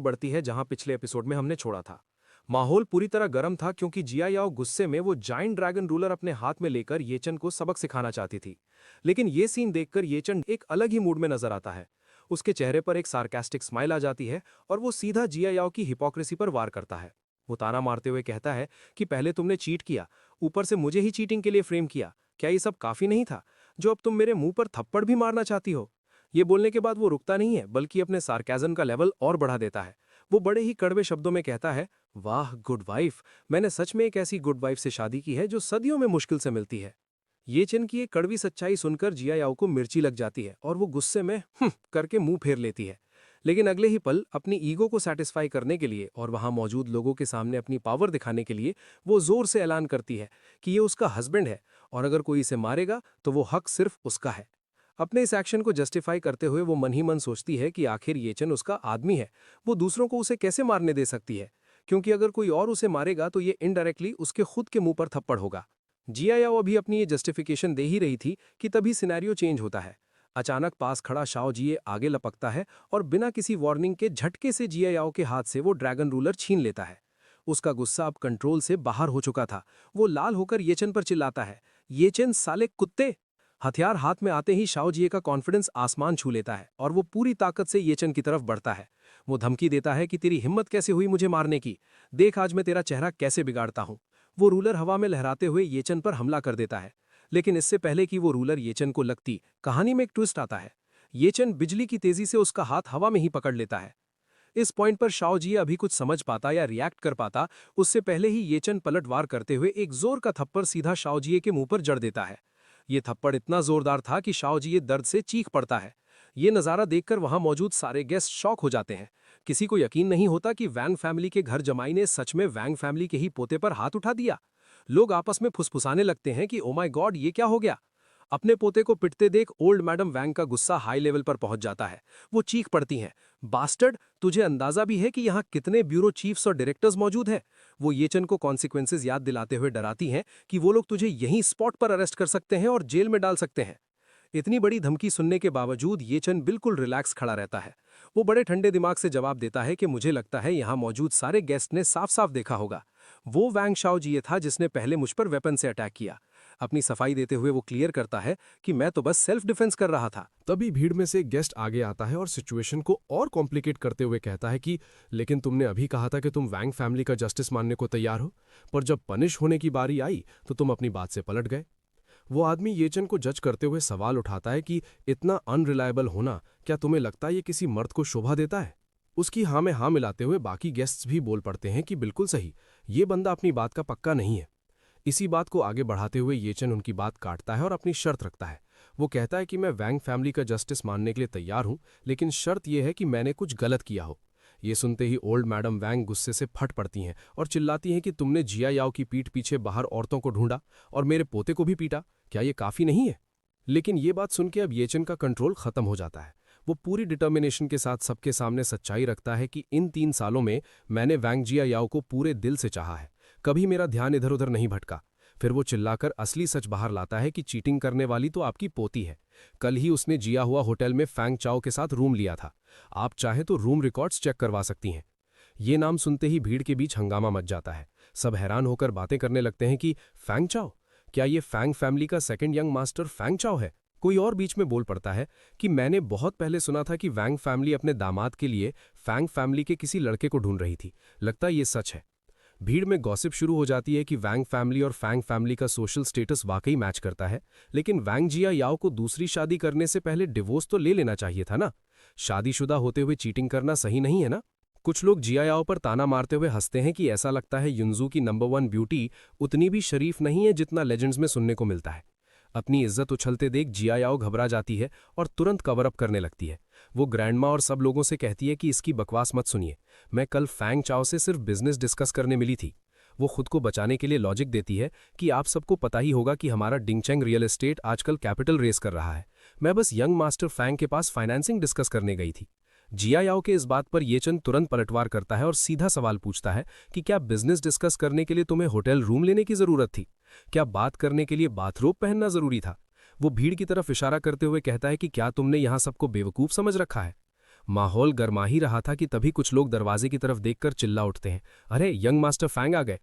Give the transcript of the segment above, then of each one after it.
बढ़ती है जहां पिछले एपिसोड में हमने छोड़ा था। माहौल पूरी तरह गर्म था क्योंकि जिया याओ गुस्से में वो जाइंट ड्रैगन रूलर अपने हाथ में लेकर येचन को सबक सिखाना चाहती थी। लेकिन ये सीन देखकर येचन एक अलग ही मूड में नजर आता है। उसके चेहरे पर एक सार्कास्टिक स्माइल आ जाती है और वो सीधा जिया याओ की हिपोक्रेसी पर वार करता है। वो ताना मारते हुए कहता है कि पहले तुमने चीट किया, ऊपर से मुझे ही चीटिंग के लिए फ्रेम किया। क्या ये सब काफी नहीं था जो अब तुम मेरे मुंह पर थप्पड़ भी मारना चाहती हो? ये बोलने के बाद वो रुकता नहीं है बल्कि अपने सार्केज्म का लेवल और बढ़ा देता है। वो बड़े ही कड़वे शब्दों में कहता है, वाह गुड वाइफ, मैंने सच में एक ऐसी गुड वाइफ से शादी की है जो सदियों में मुश्किल से मिलती है। ये चिन की एक कड़वी सच्चाई सुनकर जिया याओ को मिर्ची लग जाती है और वो गुस्से में करके मुंह फेर लेती है। लेकिन अगले ही पल अपनी ईगो को सेटिस्फाई करने के लिए और वहां मौजूद लोगों के सामने अपनी पावर दिखाने के लिए वो जोर से ऐलान करती है कि ये उसका हस्बैंड है और अगर कोई इसे मारेगा तो वो हक सिर्फ उसका है। अपने इस एक्शन को जस्टिफाई करते हुए वो मन ही मन सोचती है कि आखिर येचन उसका आदमी है, वो दूसरों को उसे कैसे मारने दे सकती है, क्योंकि अगर कोई और उसे मारेगा तो ये इनडायरेक्टली उसके खुद के मुंह पर थप्पड़ होगा। जिया याओ अभी अपनी ये जस्टिफिकेशन दे ही रही थी कि तभी सिनेरियो चेंज होता है। अचानक पास खड़ा शाओ जिये आगे लपकता है और बिना किसी वार्निंग के झटके से जिया याओ के हाथ से वो ड्रैगन रूलर छीन लेता है। उसका गुस्सा अब कंट्रोल से बाहर हो चुका था। वो लाल होकर येचन पर चिल्लाता है, येचन साले कुत्ते! हथियार हाथ में आते ही शाओ जिये का कॉन्फिडेंस आसमान छू लेता है और वो पूरी ताकत से येचन की तरफ बढ़ता है। वो धमकी देता है कि तेरी हिम्मत कैसे हुई मुझे मारने की, देख आज मैं तेरा चेहरा कैसे बिगाड़ता हूं। वो रूलर हवा में लहराते हुए येचन पर हमला कर देता है। लेकिन इससे पहले कि वो रूलर येचन को लगती, कहानी में एक ट्विस्ट आता है। येचन बिजली की तेजी से उसका हाथ हवा में ही पकड़ लेता है। इस पॉइंट पर शाओ जिये अभी कुछ समझ पाता या रिएक्ट कर पाता, उससे पहले ही येचन पलटवार करते हुए एक जोर का थप्पड़ सीधा शाओ जिये के मुंह पर जड़ देता है। ये थप्पड़ इतना जोरदार था कि शाओ जिये दर्द से चीख पड़ता है। ये नज़ारा देखकर वहां मौजूद सारे गेस्ट शॉक हो जाते हैं। किसी को यकीन नहीं होता कि वैंग फैमिली के घर जमाई ने सच में वैंग फैमिली के ही पोते पर हाथ उठा दिया। लोग आपस में फुसफुसाने लगते हैं कि ओ माय गॉड, ये क्या हो गया। अपने पोते को पिटते देख ओल्ड मैडम वैंग का गुस्सा हाई लेवल पर पहुंच जाता है। वो चीख पड़ती हैं, बास्टर्ड, तुझे अंदाजा भी है कि यहाँ कितने ब्यूरो चीफ्स और डायरेक्टर्स मौजूद हैं? वो येचन को कॉन्सिक्वेंसेज याद दिलाते हुए डराती हैं कि वो लोग तुझे यहीं स्पॉट पर अरेस्ट कर सकते हैं और जेल में डाल सकते हैं। इतनी बड़ी धमकी सुनने के बावजूद येचन बिल्कुल रिलैक्स खड़ा रहता है। वो बड़े ठंडे दिमाग से जवाब देता है कि मुझे लगता है यहाँ मौजूद सारे गेस्ट ने साफ साफ देखा होगा। वो वैंग शाओ जिये था जिसने पहले मुझ पर वेपन से अटैक किया। अपनी सफाई देते हुए वो क्लियर करता है कि मैं तो बस सेल्फ डिफेंस कर रहा था। तभी भीड़ में से एक गेस्ट आगे आता है और सिचुएशन को और कॉम्प्लिकेट करते हुए कहता है कि लेकिन तुमने अभी कहा था कि तुम वैंग फैमिली का जस्टिस मानने को तैयार हो, पर जब पनिश होने की बारी आई तो तुम अपनी बात से पलट गए। वो आदमी येचन को जज करते हुए सवाल उठाता है कि इतना अनरिलायबल होना क्या तुम्हें लगता है ये किसी मर्द को शोभा देता है? उसकी हाँ में हाँ मिलाते हुए बाकी गेस्ट्स भी बोल पड़ते हैं कि बिल्कुल सही, ये बंदा अपनी बात का पक्का नहीं है। इसी बात को आगे बढ़ाते हुए येचन उनकी बात काटता है और अपनी शर्त रखता है। वो कहता है कि मैं वैंग फैमिली का जस्टिस मानने के लिए तैयार हूं, लेकिन शर्त यह है कि मैंने कुछ गलत किया हो। ये सुनते ही ओल्ड मैडम वैंग गुस्से से फट पड़ती हैं और चिल्लाती हैं कि तुमने जिया याओ की पीठ पीछे बाहर औरतों को ढूंढा और मेरे पोते को भी पीटा, क्या ये काफी नहीं है? लेकिन ये बात सुनकर अब येचन का कंट्रोल खत्म हो जाता है। वो पूरी डिटर्मिनेशन के साथ सबके सामने सच्चाई रखता है कि इन 3 सालों में मैंने वैंग जिया याओ को पूरे दिल से चाहा है, कभी मेरा ध्यान इधर उधर नहीं भटका। फिर वो चिल्लाकर असली सच बाहर लाता है कि चीटिंग करने वाली तो आपकी पोती है। कल ही उसने जिया हुआ होटल में फैंग चाओ के साथ रूम लिया था। आप चाहें तो रूम रिकॉर्ड्स चेक करवा सकती हैं। ये नाम सुनते ही भीड़ के बीच हंगामा मच जाता है। सब हैरान होकर बातें करने लगते हैं कि फैंग चाओ, क्या ये फैंग फैमिली का सेकंड यंग मास्टर फैंग चाओ है? कोई और बीच में बोल पड़ता है कि मैंने बहुत पहले सुना था कि वैंग फैमिली अपने दामाद के लिए फैंग फैमिली के किसी लड़के को ढूंढ रही थी, लगता है ये सच है। भीड़ में गॉसिप शुरू हो जाती है कि वैंग फैमिली और फैंग फैमिली का सोशल स्टेटस वाकई मैच करता है, लेकिन वैंग जिया याओ को दूसरी शादी करने से पहले डिवोर्स तो ले लेना चाहिए था ना। शादीशुदा होते हुए चीटिंग करना सही नहीं है ना। कुछ लोग जिया याओ पर ताना मारते हुए हंसते हैं कि ऐसा लगता है युनजू की नंबर 1 ब्यूटी उतनी भी शरीफ नहीं है जितना लेजेंड्स में सुनने को मिलता है। अपनी इज्जत उछलते देख जिया याओ घबरा जाती है और तुरंत कवर अप करने लगती है। वो ग्रैंडमा और सब लोगों से कहती है कि इसकी बकवास मत सुनिए, मैं कल फैंग चाओ से सिर्फ बिजनेस डिस्कस करने मिली थी। वो खुद को बचाने के लिए लॉजिक देती है कि आप सबको पता ही होगा कि हमारा डिंगचेंग रियल एस्टेट आजकल कैपिटल रेस कर रहा है, मैं बस यंग मास्टर फैंग के पास फाइनेंसिंग डिस्कस करने गई थी। जिया याओ के इस बात पर येचन तुरंत पलटवार करता है और सीधा सवाल पूछता है कि क्या बिजनेस डिस्कस करने के लिए तुम्हें होटल रूम लेने की जरूरत थी? क्या बात करने के लिए बाथरोब पहनना जरूरी था? वो भीड़ की तरफ इशारा करते हुए कहता है कि क्या तुमने यहां सबको बेवकूफ समझ रखा है? माहौल गर्मा ही रहा था कि तभी कुछ लोग दरवाजे की तरफ देखकर चिल्ला उठते हैं, अरे यंग मास्टर फैंग आ गए।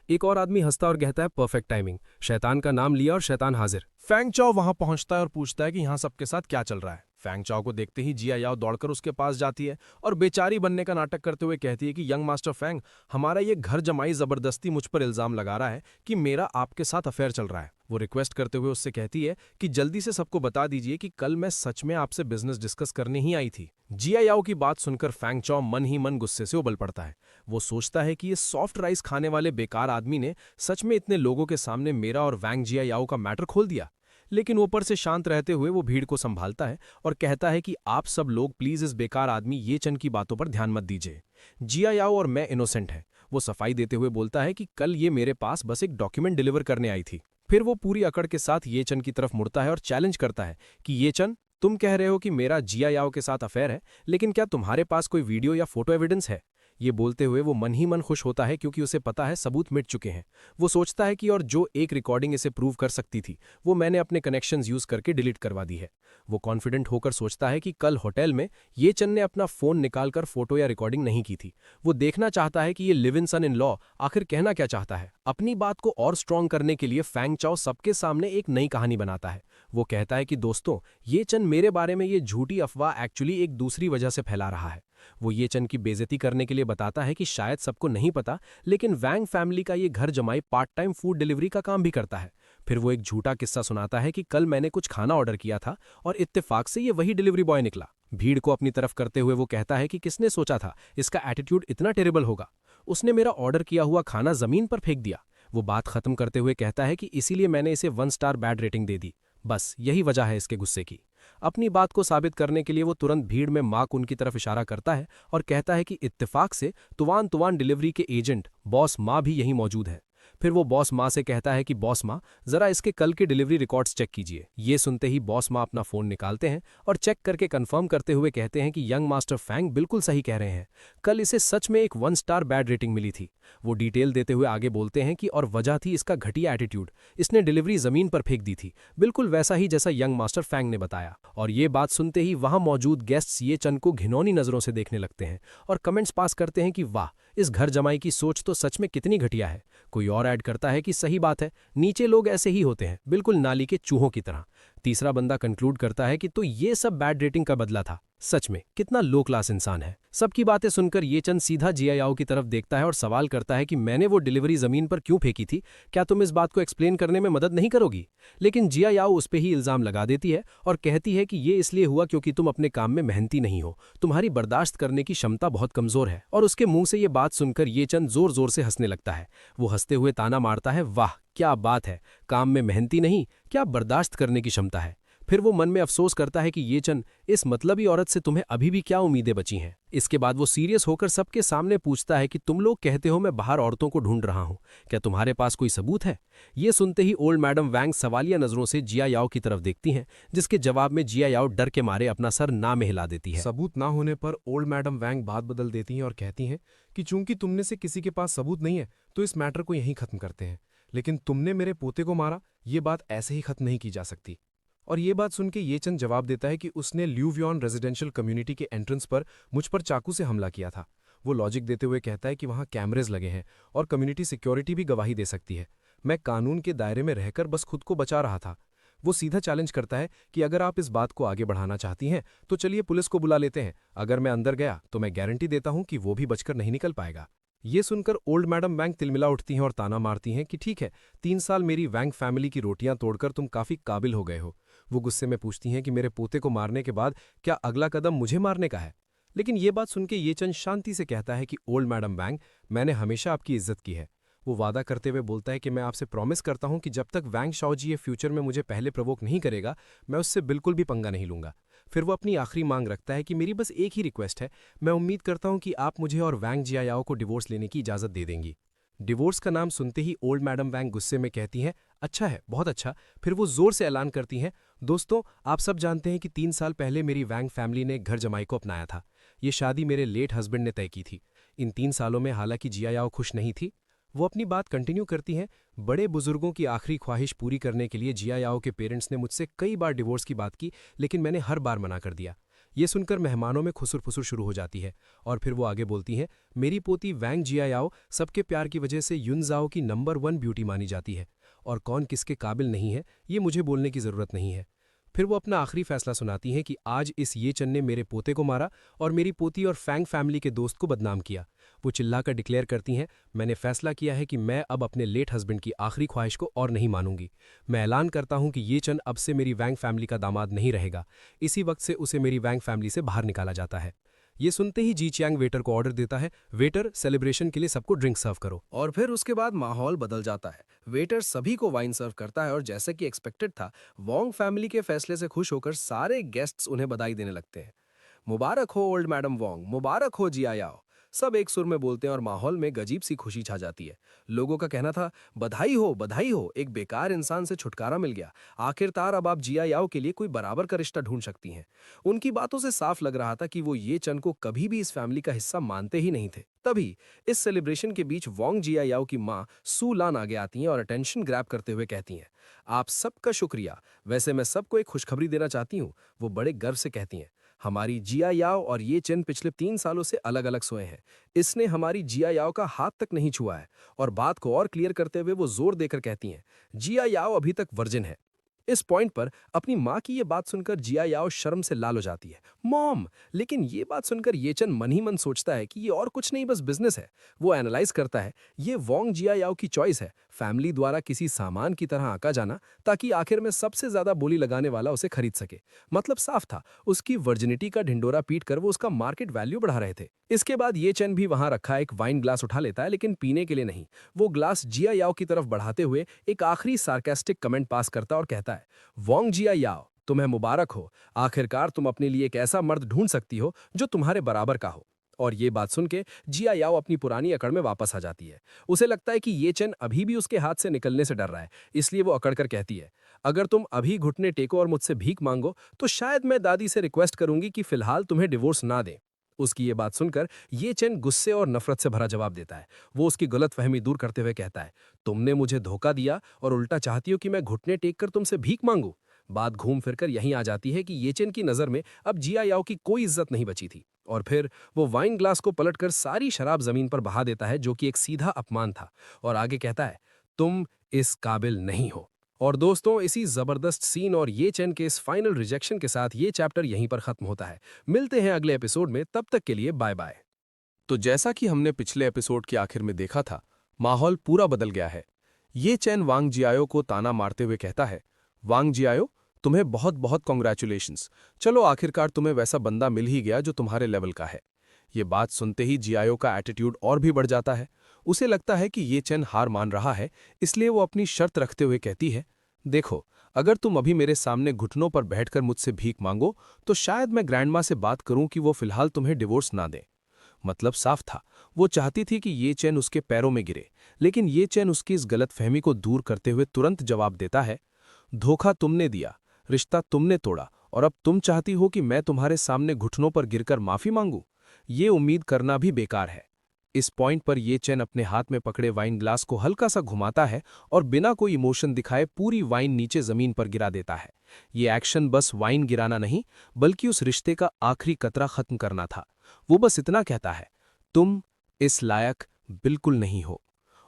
एक और आदमी हंसता और कहता है, परफेक्ट टाइमिंग। शैतान का नाम लिया और शैतान हाजिर। फैंग चाओ वहां पहुंचता है और पूछता है कि यहाँ सबके साथ क्या चल रहा है। फैंग चाओ को देखते ही जिया याओ दौड़कर उसके पास जाती है और बेचारी बनने का नाटक करते हुए कहती है कि यंग मास्टर फैंग, हमारा ये घर जमाई जबरदस्ती मुझ पर इल्जाम लगा रहा है कि मेरा आपके साथ अफेयर चल रहा है। वो रिक्वेस्ट करते हुए उससे कहती है कि जल्दी से सबको बता दीजिए कि कल मैं सच में आपसे बिजनेस डिस्कस करने ही आई थी। जिया याओ की बात सुनकर फैंग चाओ मन ही मन गुस्से से उबल पड़ता है। वो सोचता है कि ये सॉफ्ट राइस खाने वाले बेकार आदमी ने सच में इतने लोगों के सामने मेरा और वैंग जिया याओ का मैटर खोल दिया। लेकिन ऊपर से शांत रहते हुए वो भीड़ को संभालता है और कहता है कि आप सब लोग प्लीज इस बेकार आदमी ये चन की बातों पर ध्यान मत दीजिए। जिया याओ और मैं इनोसेंट है। वो सफाई देते हुए बोलता है कि कल ये मेरे पास बस एक डॉक्यूमेंट डिलीवर करने आई थी। फिर वो पूरी अकड़ के साथ ये चन की तरफ मुड़ता है और चैलेंज करता है कि ये चन, तुम कह रहे हो कि मेरा जिया याओ के साथ अफेयर है, लेकिन क्या तुम्हारे पास कोई वीडियो या फोटो एविडेंस है? ये बोलते हुए वो मन ही मन खुश होता है क्योंकि उसे पता है सबूत मिट चुके हैं। वो सोचता है कि और जो एक रिकॉर्डिंग इसे प्रूव कर सकती थी वो मैंने अपने कनेक्शंस यूज करके डिलीट करवा दी है। वो कॉन्फिडेंट होकर सोचता है कि कल होटल में ये चन ने अपना फोन निकालकर फोटो या रिकॉर्डिंग नहीं की थी। वो देखना चाहता है कि ये live in sun in law आखिर कहना क्या चाहता है। अपनी बात को और स्ट्रांग करने के लिए फैंग चाओ सबके सामने एक नई कहानी बनाता है। वो कहता है कि दोस्तों, ये चन मेरे बारे में ये झूठी अफवाह एक्चुअली एक दूसरी वजह से फैला रहा है। वो ये चन की बेइज्जती करने के लिए बताता है कि शायद सबको नहीं पता, लेकिन वैंग फैमिली का ये घर जमाई पार्ट टाइम फूड डिलीवरी का काम भी करता है। फिर वो एक झूठा किस्सा सुनाता है कि कल मैंने कुछ खाना ऑर्डर किया था और इत्तेफाक से ये वही डिलीवरी बॉय निकला। भीड़ को अपनी तरफ करते हुए वो कहता है कि किसने सोचा था इसका एटीट्यूड इतना टेरेबल होगा। उसने मेरा ऑर्डर किया हुआ खाना जमीन पर फेंक दिया। वो बात खत्म करते हुए कहता है कि इसीलिए मैंने इसे 1 स्टार बैड रेटिंग दे दी। बस यही वजह है इसके गुस्से की। अपनी बात को साबित करने के लिए वो तुरंत भीड़ में माक उनकी तरफ इशारा करता है और कहता है कि इत्तेफाक से तुवान तुवान डिलीवरी के एजेंट बॉस माँ भी यहीं मौजूद है। फिर वो बॉस माँ से कहता है कि बॉस माँ, जरा इसके कल के डिलीवरी रिकॉर्ड्स चेक कीजिए। ये सुनते ही बॉस माँ अपना फोन निकालते हैं और चेक करके कंफर्म करते हुए कहते हैं कि यंग मास्टर फैंग बिल्कुल सही कह रहे हैं, कल इसे सच में एक 1 स्टार बैड रेटिंग मिली थी। वो डिटेल देते हुए आगे बोलते हैं कि और वजह थी इसका घटिया एटीट्यूड। इसने डिलीवरी जमीन पर फेंक दी थी, बिल्कुल वैसा ही जैसा यंग मास्टर फैंग ने बताया। और ये बात सुनते ही वहां मौजूद गेस्ट्स ये चन को घिनौनी नजरों से देखने लगते हैं और कमेंट्स पास करते हैं कि वाह, इस घर जमाई की सोच तो सच में कितनी घटिया है। कोई और ऐड करता है कि सही बात है, नीचे लोग ऐसे ही होते हैं, बिल्कुल नाली के चूहों की तरह। तीसरा बंदा कंक्लूड करता है कि तो ये सब बैड रेटिंग का बदला था। सच में कितना लो क्लास इंसान है। सबकी बातें सुनकर ये चंद सीधा जिया याओ की तरफ देखता है और सवाल करता है कि मैंने वो डिलीवरी जमीन पर क्यों फेंकी थी, क्या तुम इस बात को एक्सप्लेन करने में मदद नहीं करोगी? लेकिन जिया याओ उस पे ही इल्जाम लगा देती है और कहती है कि ये इसलिए हुआ क्योंकि तुम अपने काम में मेहनती नहीं हो, तुम्हारी बर्दाश्त करने की क्षमता बहुत कमजोर है। और उसके मुंह से ये बात सुनकर ये चंद जोर जोर से हंसने लगता है। वो हंसते हुए ताना मारता है, वाह क्या बात है, काम में मेहनती नहीं, क्या बर्दाश्त करने की क्षमता है। फिर वो मन में अफसोस करता है कि ये चन, इस मतलबी औरत से तुम्हें अभी भी क्या उम्मीदें बची हैं। इसके बाद वो सीरियस होकर सबके सामने पूछता है कि तुम लोग कहते हो मैं बाहर औरतों को ढूंढ रहा हूं, क्या तुम्हारे पास कोई सबूत है? ये सुनते ही ओल्ड मैडम वैंग सवालिया नजरों से जिया याओ की तरफ देखती हैं, जिसके जवाब में जिया याओ डर के मारे अपना सर ना में हिला देती है। सबूत ना होने पर ओल्ड मैडम वैंग बात बदल देती हैं और कहती हैं कि चूंकि तुमने से किसी के पास सबूत नहीं है तो इस मैटर को यहीं खत्म करते हैं। लेकिन तुमने मेरे पोते को मारा, ये बात ऐसे ही खत्म नहीं की जा सकती। और ये बात सुन के ये चंद जवाब देता है कि उसने ल्यूवियन रेजिडेंशियल कम्युनिटी के एंट्रेंस पर मुझ पर चाकू से हमला किया था। वो लॉजिक देते हुए कहता है कि वहाँ कैमरेज लगे हैं और कम्युनिटी सिक्योरिटी भी गवाही दे सकती है। मैं कानून के दायरे में रहकर बस खुद को बचा रहा था। वो सीधा चैलेंज करता है कि अगर आप इस बात को आगे बढ़ाना चाहती हैं तो चलिए पुलिस को बुला लेते हैं। अगर मैं अंदर गया तो मैं गारंटी देता हूं कि वो भी बचकर नहीं निकल पाएगा। ये सुनकर ओल्ड मैडम वैंग तिलमिला उठती हैं और ताना मारती हैं कि ठीक है, 3 साल मेरी वैंग फैमिली की रोटियां तोड़कर तुम काफी काबिल हो गए हो। वो गुस्से में पूछती हैं कि मेरे पोते को मारने के बाद क्या अगला कदम मुझे मारने का है? लेकिन ये बात सुनकर ये चंद शांति से कहता है कि ओल्ड मैडम वैंग, मैंने हमेशा आपकी इज्जत की है। वो वादा करते हुए बोलता है कि मैं आपसे प्रॉमिस करता हूं कि जब तक वैंग शाओजी ये फ्यूचर में मुझे पहले प्रवोक नहीं करेगा, मैं उससे बिल्कुल भी पंगा नहीं लूंगा। फिर वो अपनी आखिरी मांग रखता है कि मेरी बस एक ही रिक्वेस्ट है, मैं उम्मीद करता हूं कि आप मुझे और वैंग जियायाओ को डिवोर्स लेने की इजाजत दे देंगी। डिवोर्स का नाम सुनते ही ओल्ड मैडम वैंग गुस्से में कहती हैं, अच्छा है, बहुत अच्छा। फिर वो जोर से ऐलान करती हैं, दोस्तों आप सब जानते हैं कि 3 साल पहले मेरी वैंग फैमिली ने एक घर जमाई को अपनाया था। ये शादी मेरे लेट हस्बैंड ने तय की थी। इन 3 सालों में हालांकि जियायाओ खुश नहीं थी। वो अपनी बात कंटिन्यू करती हैं, बड़े बुजुर्गों की आखिरी ख्वाहिश पूरी करने के लिए जियायाओ के पेरेंट्स ने मुझसे कई बार डिवोर्स की बात की, लेकिन मैंने हर बार मना कर दिया। ये सुनकर मेहमानों में खुसुर-फुसुर शुरू हो जाती है और फिर वो आगे बोलती हैं, मेरी पोती वैंग जियायाओ सबके प्यार की वजह से युनज़ाओ की नंबर 1 ब्यूटी मानी जाती है और कौन किसके काबिल नहीं है ये मुझे बोलने की ज़रूरत नहीं है। फिर वो अपना आखिरी फैसला सुनाती हैं कि आज इस ये चन ने मेरे पोते को मारा और मेरी पोती और फैंग फैमिली के दोस्त को बदनाम किया। वो चिल्लाकर डिक्लेयर करती हैं, मैंने फैसला किया है कि मैं अब अपने लेट हस्बैंड की आखिरी ख्वाहिश को और नहीं मानूंगी। मैं ऐलान करता हूं कि ये चन अब से मेरी वैंग फैमिली का दामाद नहीं रहेगा। इसी वक्त से उसे मेरी वैंग फैमिली से बाहर निकाला जाता है। ये सुनते ही जी चियांग वेटर को ऑर्डर देता है, वेटर सेलिब्रेशन के लिए सबको ड्रिंक सर्व करो। और फिर उसके बाद माहौल बदल जाता है। वेटर सभी को वाइन सर्व करता है और जैसे कि एक्सपेक्टेड था, वोंग फैमिली के फैसले से खुश होकर सारे गेस्ट्स उन्हें बधाई देने लगते हैं। मुबारक हो ओल्ड मैडम वोंग, मुबारक हो जियायाओ। सब एक सुर में बोलते हैं और माहौल में अजीब सी खुशी छा जाती है। लोगों का कहना था, बधाई हो, एक बेकार इंसान से छुटकारा मिल गया। आखिरकार अब आप जियायाओ के लिए कोई बराबर का रिश्ता ढूंढ सकती हैं। उनकी बातों से साफ लग रहा था कि वो ये चन को कभी भी इस फैमिली का हिस्सा मानते ही नहीं थे। तभी इस सेलिब्रेशन के बीच वोंग जियायाओ की माँ सू लान आगे आती हैं और अटेंशन ग्रैब करते हुए कहती हैं, आप सबका शुक्रिया। वैसे मैं सबको एक खुशखबरी देना चाहती हूँ। वो बड़े गर्व से कहती हैं, हमारी जिया याओ और ये चेन पिछले 3 सालों से अलग अलग सोए हैं। इसने हमारी जिया याओ का हाथ तक नहीं छुआ है। और बात को और क्लियर करते हुए वो जोर देकर कहती हैं, जिया याओ अभी तक वर्जिन है। इस पॉइंट पर अपनी माँ की ये बात सुनकर जिया याओ शर्म से लाल हो जाती है, मॉम। लेकिन ये बात सुनकर ये चन मन ही मन सोचता है कि ये और कुछ नहीं, बस बिजनेस है। वो एनालाइज करता है, ये वोंग जिया याओ की चॉइस है, फैमिली द्वारा किसी सामान की तरह आका जाना, ताकि आखिर में सबसे ज्यादा बोली लगाने वाला उसे खरीद सके। मतलब साफ था, उसकी वर्जिनिटी का ढिंडोरा पीट कर वो उसका मार्केट वैल्यू बढ़ा रहे थे। इसके बाद ये चन भी वहां रखा एक वाइन ग्लास उठा लेता है, लेकिन पीने के लिए नहीं। वो ग्लास जिया याओ की तरफ बढ़ाते हुए एक आखिरी सार्केस्टिक कमेंट पास करता और कहता है, वोंग जिया याओ, तुम्हें मुबारक हो। आखिरकार तुम अपने लिए एक ऐसा मर्द ढूंढ सकती हो जो तुम्हारे बराबर का हो। और ये बात सुन के जिया याओ अपनी पुरानी अकड़ में वापस आ जाती है। उसे लगता है कि ये चेन अभी भी उसके हाथ से निकलने से डर रहा है, इसलिए वो अकड़ कर कहती है, अगर तुम अभी घुटने टेको और मुझसे भीख मांगो तो शायद मैं दादी से रिक्वेस्ट करूंगी कि फिलहाल तुम्हें डिवोर्स ना दें। उसकी ये बात सुनकर ये चेन गुस्से और नफरत से भरा जवाब देता है। वो उसकी गलतफहमी दूर करते हुए कहता है, तुमने मुझे धोखा दिया और उल्टा चाहती हो कि मैं घुटने टेक कर तुमसे भीख मांगू। बात घूम फिरकर यहीं आ जाती है कि ये चेन की नजर में अब जिया याओ की कोई इज्जत नहीं बची थी। और फिर वो वाइन ग्लास को पलटकर सारी शराब जमीन पर बहा देता है, जो कि एक सीधा अपमान था, और आगे कहता है, तुम इस काबिल नहीं हो। और दोस्तों, इसी जबरदस्त सीन और ये चेन के इस फाइनल रिजेक्शन के साथ ये चैप्टर यहीं पर खत्म होता है। मिलते हैं अगले एपिसोड में, तब तक के लिए बाय बाय। तो जैसा कि हमने पिछले एपिसोड के आखिर में देखा था, माहौल पूरा बदल गया है। ये चैन वांग जियाओ को ताना मारते हुए कहता है, वांग जियाओ, तुम्हें बहुत बहुत कॉन्ग्रेचुलेशंस। चलो, आखिरकार तुम्हें वैसा बंदा मिल ही गया जो तुम्हारे लेवल का है। ये बात सुनते ही जियाओ का एटीट्यूड और भी बढ़ जाता है। उसे लगता है कि ये चैन हार मान रहा है, इसलिए वो अपनी शर्त रखते हुए कहती है, देखो, अगर तुम अभी मेरे सामने घुटनों पर बैठकर मुझसे भीख मांगो तो शायद मैं ग्रैंडमा से बात करूं कि वो फिलहाल तुम्हें डिवोर्स ना दें। मतलब साफ था, वो चाहती थी कि ये चैन उसके पैरों में गिरे, लेकिन ये चैन उसकी इस गलतफहमी को दूर करते हुए तुरंत जवाब देता है, धोखा तुमने दिया, रिश्ता तुमने तोड़ा, और अब तुम चाहती हो कि मैं तुम्हारे सामने घुटनों पर गिरकर माफी मांगू? ये उम्मीद करना भी बेकार है। इस पॉइंट पर ये चैन अपने हाथ में पकड़े वाइन ग्लास को हल्का सा घुमाता है और बिना कोई इमोशन दिखाए पूरी वाइन नीचे जमीन पर गिरा देता है। ये एक्शन बस वाइन गिराना नहीं, बल्कि उस रिश्ते का आखिरी कतरा खत्म करना था। वो बस इतना कहता है, तुम इस लायक बिल्कुल नहीं हो।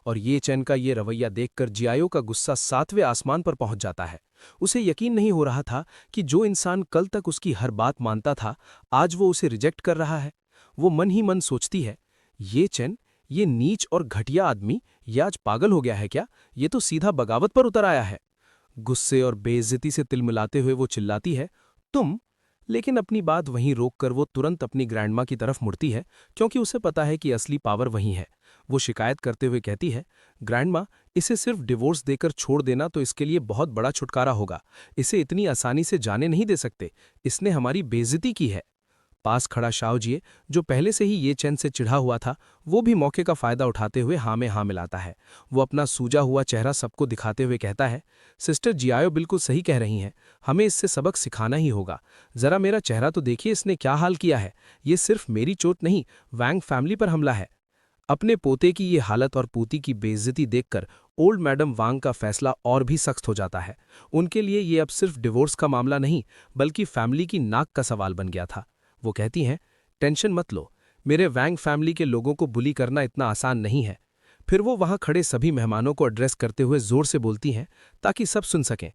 और ये चैन का ये रवैया देखकर जियाओ का गुस्सा 7वें आसमान पर पहुंच जाता है। उसे यकीन नहीं हो रहा था कि जो इंसान कल तक उसकी हर बात मानता था, आज वो उसे रिजेक्ट कर रहा है। वो मन ही मन सोचती है, ये चैन, ये नीच और घटिया आदमी, ये आज पागल हो गया है क्या? ये तो सीधा बगावत पर उतर आया है। गुस्से और बेइज्जती से तिलमिलाते हुए वो चिल्लाती है, तुम। लेकिन अपनी बात वहीं रोककर वो तुरंत अपनी ग्रैंडमा की तरफ मुड़ती है, क्योंकि उसे पता है कि असली पावर वहीं है। वो शिकायत करते हुए कहती है, ग्रैंडमा, इसे सिर्फ डिवोर्स देकर छोड़ देना तो इसके लिए बहुत बड़ा छुटकारा होगा। इसे इतनी आसानी से जाने नहीं दे सकते। इसने हमारी बेइज्जती की है। पास खड़ा शाओजिए, जो पहले से ही ये चैन से चिढ़ा हुआ था, वो भी मौके का फायदा उठाते हुए हाँ में हाँ मिलाता है। वो अपना सूजा हुआ चेहरा सबको दिखाते हुए कहता है, सिस्टर जियाओ बिल्कुल सही कह रही हैं, हमें इससे सबक सिखाना ही होगा। जरा मेरा चेहरा तो देखिए, इसने क्या हाल किया है। ये सिर्फ मेरी चोट नहीं, वैंग फैमिली पर हमला है। अपने पोते की ये हालत और पोती की बेइज्जती देखकर ओल्ड मैडम वांग का फैसला और भी सख्त हो जाता है। उनके लिए ये अब सिर्फ डिवोर्स का मामला नहीं, बल्कि फैमिली की नाक का सवाल बन गया था। वो कहती हैं, टेंशन मत लो, मेरे वैंग फैमिली के लोगों को बुली करना इतना आसान नहीं है। फिर वो वहां खड़े सभी मेहमानों को एड्रेस करते हुए जोर से बोलती हैं ताकि सब सुन सकें।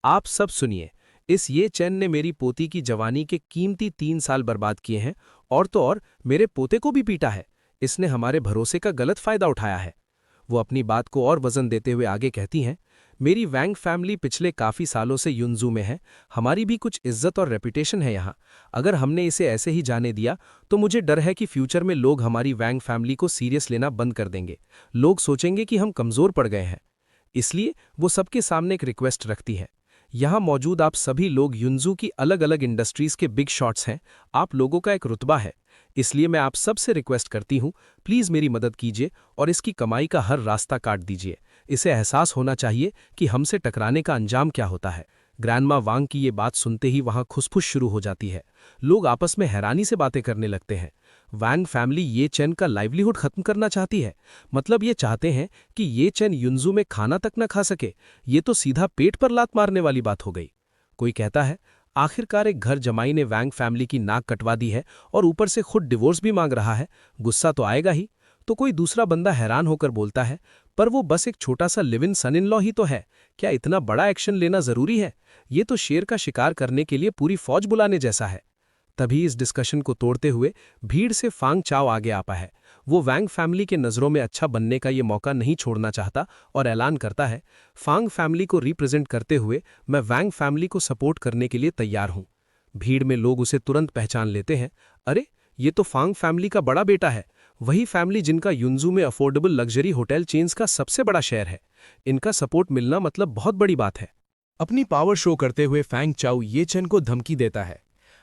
आप सब सुनिए, इस ये चैन ने मेरी पोती की जवानी के कीमती 3 साल बर्बाद किए हैं और तो और मेरे पोते को भी पीटा है। इसने हमारे भरोसे का गलत फायदा उठाया है। वो अपनी बात को और वजन देते हुए आगे कहती हैं, मेरी वैंग फैमिली पिछले काफी सालों से युनजू में है, हमारी भी कुछ इज्जत और रेपुटेशन है यहाँ। अगर हमने इसे ऐसे ही जाने दिया तो मुझे डर है कि फ्यूचर में लोग हमारी वैंग फैमिली को सीरियस लेना बंद कर देंगे। लोग सोचेंगे कि हम कमजोर पड़ गए हैं। इसलिए वो सबके सामने एक रिक्वेस्ट रखती है, यहाँ मौजूद आप सभी लोग युनजू की अलग अलग इंडस्ट्रीज के बिग शॉट्स हैं, आप लोगों का एक रुतबा है। इसलिए मैं आप सबसे रिक्वेस्ट करती हूँ, प्लीज़ मेरी मदद कीजिए और इसकी कमाई का हर रास्ता काट दीजिए। इसे एहसास होना चाहिए कि हमसे टकराने का अंजाम क्या होता है। ग्रैंडमा वांग की ये बात सुनते ही वहाँ खुसफुस शुरू हो जाती है। लोग आपस में हैरानी से बातें करने लगते हैं। वैंग फैमिली ये चैन का लाइवलीहुड खत्म करना चाहती है, मतलब ये चाहते हैं कि ये चैन युनजू में खाना तक न खा सके। ये तो सीधा पेट पर लात मारने वाली बात हो गई। कोई कहता है, आखिरकार एक घर जमाई ने वैंग फैमिली की नाक कटवा दी है और ऊपर से खुद डिवोर्स भी मांग रहा है, गुस्सा तो आएगा ही। तो कोई दूसरा बंदा हैरान होकर बोलता है, पर वो बस एक छोटा सा live in sun in law ही तो है, क्या इतना बड़ा एक्शन लेना जरूरी है? ये तो शेर का शिकार करने के लिए पूरी फौज बुलाने जैसा है। तभी इस डिस्कशन को तोड़ते हुए भीड़ से फांग चाओ आगे आता है। वो वैंग फैमिली के नज़रों में अच्छा बनने का ये मौका नहीं छोड़ना चाहता और ऐलान करता है, फांग फैमिली को रिप्रेजेंट करते हुए मैं वैंग फैमिली को सपोर्ट करने के लिए तैयार हूं। भीड़ में लोग उसे तुरंत पहचान लेते हैं, अरे ये तो फांग फैमिली का बड़ा बेटा है, वही फैमिली जिनका युनजू में अफोर्डेबल लग्जरी होटल चेन्स का सबसे बड़ा शेयर है। इनका सपोर्ट मिलना मतलब बहुत बड़ी बात है। अपनी पावर शो करते हुए फैंग चाओ ये चेन को धमकी देता है,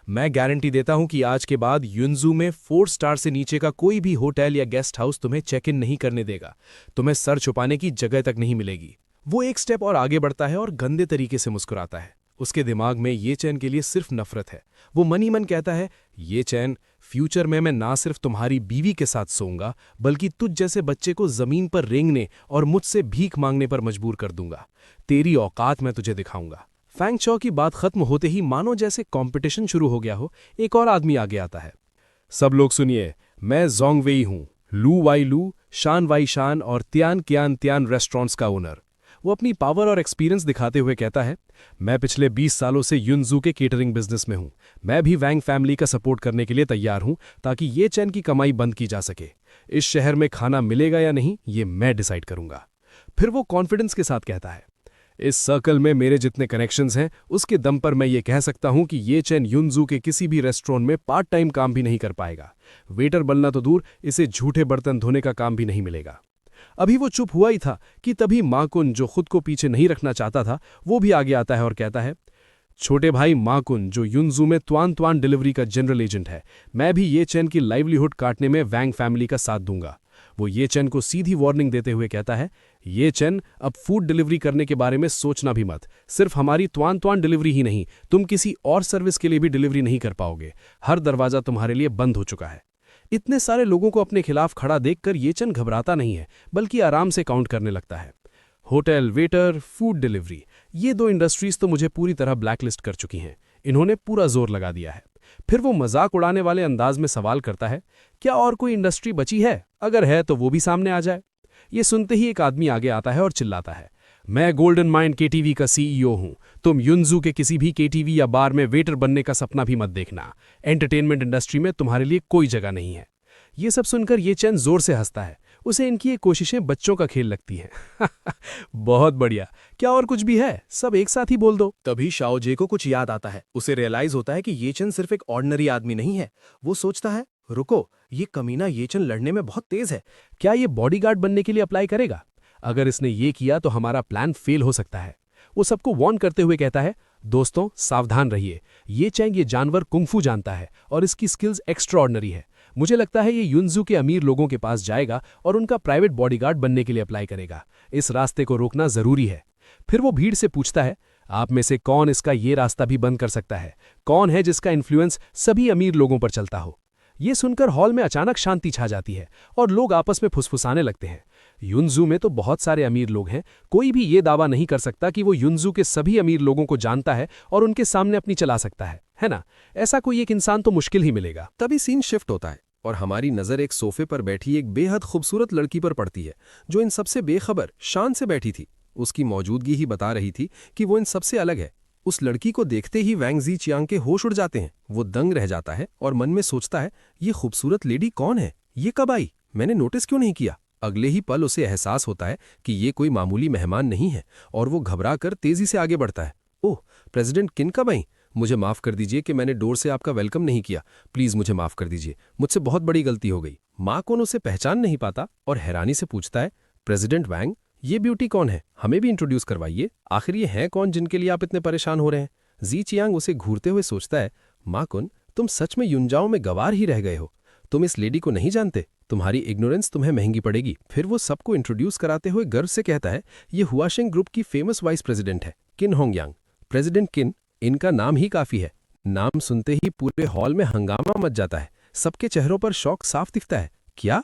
मैं गारंटी देता हूं कि आज के बाद युनजू में 4 स्टार से नीचे का कोई भी होटल या गेस्ट हाउस तुम्हें चेक इन नहीं करने देगा। तुम्हें सर छुपाने की जगह तक नहीं मिलेगी। वो एक स्टेप और आगे बढ़ता है और गंदे तरीके से मुस्कुराता है। उसके दिमाग में ये चैन के लिए सिर्फ नफरत है। वो मन ही मन कहता है, ये चैन, फ्यूचर में मैं ना सिर्फ तुम्हारी बीवी के साथ सोऊंगा बल्कि तुझ जैसे बच्चे को जमीन पर रेंगने और मुझसे भीख मांगने पर मजबूर कर दूंगा। तेरी औकात मैं तुझे दिखाऊंगा। फैंग चाओ की बात खत्म होते ही मानो जैसे कंपटीशन शुरू हो गया हो, एक और आदमी आगे आता है। सब लोग सुनिए, मैं जोंग वेई हूं, लू वाई लू, शान वाई शान और त्यान कियान त्यान रेस्टोरेंट्स का ओनर। वो अपनी पावर और एक्सपीरियंस दिखाते हुए कहता है, मैं पिछले 20 सालों से युनजू के केटरिंग बिजनेस में हूं। मैं भी वैंग फैमिली का सपोर्ट करने के लिए तैयार हूं ताकि ये चैन की कमाई बंद की जा सके। इस शहर में खाना मिलेगा या नहीं ये मैं डिसाइड करूंगा। फिर वो कॉन्फिडेंस के साथ कहता है, इस सर्कल में मेरे जितने कनेक्शंस हैं उसके दम पर मैं ये कह सकता हूं कि ये चैन युनजू के किसी भी रेस्टोरेंट में पार्ट टाइम काम भी नहीं कर पाएगा। वेटर बनना तो दूर, इसे झूठे बर्तन धोने का काम भी नहीं मिलेगा। अभी वो चुप हुआ ही था कि तभी माकुन, जो खुद को पीछे नहीं रखना चाहता था, वो भी आगे आता है और कहता है, छोटे भाई माकुन, जो युनजू में त्वान त्वान डिलीवरी का जनरल एजेंट है, मैं भी ये चैन की लाइवलीहुड काटने में वैंग फैमिली का साथ दूंगा। वो ये चैन को सीधी वार्निंग देते हुए कहता है, ये चैन, अब फूड डिलीवरी करने के बारे में सोचना भी मत। सिर्फ हमारी त्वान त्वान डिलीवरी ही नहीं, तुम किसी और सर्विस के लिए भी डिलीवरी नहीं कर पाओगे। हर दरवाजा तुम्हारे लिए बंद हो चुका है। इतने सारे लोगों को अपने खिलाफ खड़ा देखकर ये चैन घबराता नहीं है बल्कि आराम से काउंट करने लगता है। होटल, वेटर, फूड डिलीवरी, ये 2 इंडस्ट्रीज तो मुझे पूरी तरह ब्लैकलिस्ट कर चुकी हैं। इन्होंने पूरा जोर लगा दिया है। फिर वो मजाक उड़ाने वाले अंदाज में सवाल करता है, क्या और कोई इंडस्ट्री बची है? अगर है तो वो भी सामने आ जाए। ये सुनते ही एक आदमी आगे आता है और चिल्लाता है, मैं गोल्डन माइंड केटीवी का सीईओ हूं। तुम युनजू के किसी भी केटीवी या बार में वेटर बनने का सपना भी मत देखना। एंटरटेनमेंट इंडस्ट्री में तुम्हारे लिए कोई जगह नहीं है। ये सब सुनकर ये चैन जोर से हंसता है। उसे इनकी ये कोशिशें बच्चों का खेल लगती हैं। बहुत बढ़िया, क्या और कुछ भी है? सब एक साथ ही बोल दो। तभी शाओ जे को कुछ याद आता है। उसे रियलाइज होता है कि ये चैन सिर्फ एक ऑर्डिनरी आदमी नहीं है। वो सोचता है, रुको, ये कमीना ये चैन लड़ने में बहुत तेज है। क्या ये बॉडीगार्ड बनने के लिए अप्लाई करेगा? अगर इसने ये किया तो हमारा प्लान फेल हो सकता है। वो सबको वार्न करते हुए कहता है, दोस्तों सावधान रहिए। ये चैंग ये जानवर कुंगफू जानता है और इसकी स्किल्स एक्स्ट्राऑर्डिनरी है। मुझे लगता है ये युनजू के अमीर लोगों के पास जाएगा और उनका प्राइवेट बॉडीगार्ड बनने के लिए अप्लाई करेगा। इस रास्ते को रोकना जरूरी है। फिर वो भीड़ से पूछता है, आप में से कौन इसका ये रास्ता भी बंद कर सकता है? कौन है जिसका इन्फ्लुएंस सभी अमीर लोगों पर चलता हो? ये सुनकर हॉल में अचानक शांति छा जाती है और लोग आपस में फुसफुसाने लगते हैं। युनजू में तो बहुत सारे अमीर लोग हैं, कोई भी ये दावा नहीं कर सकता कि वो युनजू के सभी अमीर लोगों को जानता है और उनके सामने अपनी चला सकता है है ना? ऐसा कोई एक इंसान तो मुश्किल ही मिलेगा। तभी सीन शिफ्ट होता है और हमारी नज़र एक सोफे पर बैठी एक बेहद खूबसूरत लड़की पर पड़ती है, जो इन सबसे बेखबर शान से बैठी थी। उसकी मौजूदगी ही बता रही थी कि वो इन सबसे अलग है। उस लड़की को देखते ही वैंग ज़ीचियांग के होश उड़ जाते हैं। वो दंग रह जाता है और मन में सोचता है, ये खूबसूरत लेडी कौन है? ये कब आई? मैंने नोटिस क्यों नहीं किया? अगले ही पल उसे एहसास होता है कि ये कोई मामूली मेहमान नहीं है और वो घबरा कर तेजी से आगे बढ़ता है। ओह, प्रेसिडेंट किन कब आई? मुझे माफ़ कर दीजिए कि मैंने डोर से आपका वेलकम नहीं किया। प्लीज़ मुझे माफ़ कर दीजिए, मुझसे बहुत बड़ी गलती हो गई। मा कुन उसे पहचान नहीं पाता और हैरानी से पूछता है, प्रेसिडेंट वैंग, ये ब्यूटी कौन है? हमें भी इंट्रोड्यूस करवाइए। आखिर ये हैं कौन जिनके लिए आप इतने परेशान हो रहे हैं? ज़ीचियांग उसे घूरते हुए सोचता है, मा कुन, तुम सच में युनजाओ में गवार ही रह गए हो। तुम इस लेडी को नहीं जानते। तुम्हारी इग्नोरेंस तुम्हें महंगी पड़ेगी। फिर वो सबको इंट्रोड्यूस कराते हुए गर्व से कहता है, ये हुआशिंग ग्रुप की फेमस वाइस प्रेसिडेंट है, किन होंगयांग। प्रेसिडेंट किन, इनका नाम ही काफ़ी है। नाम सुनते ही पूरे हॉल में हंगामा मच जाता है। सबके चेहरों पर शौक साफ दिखता है। क्या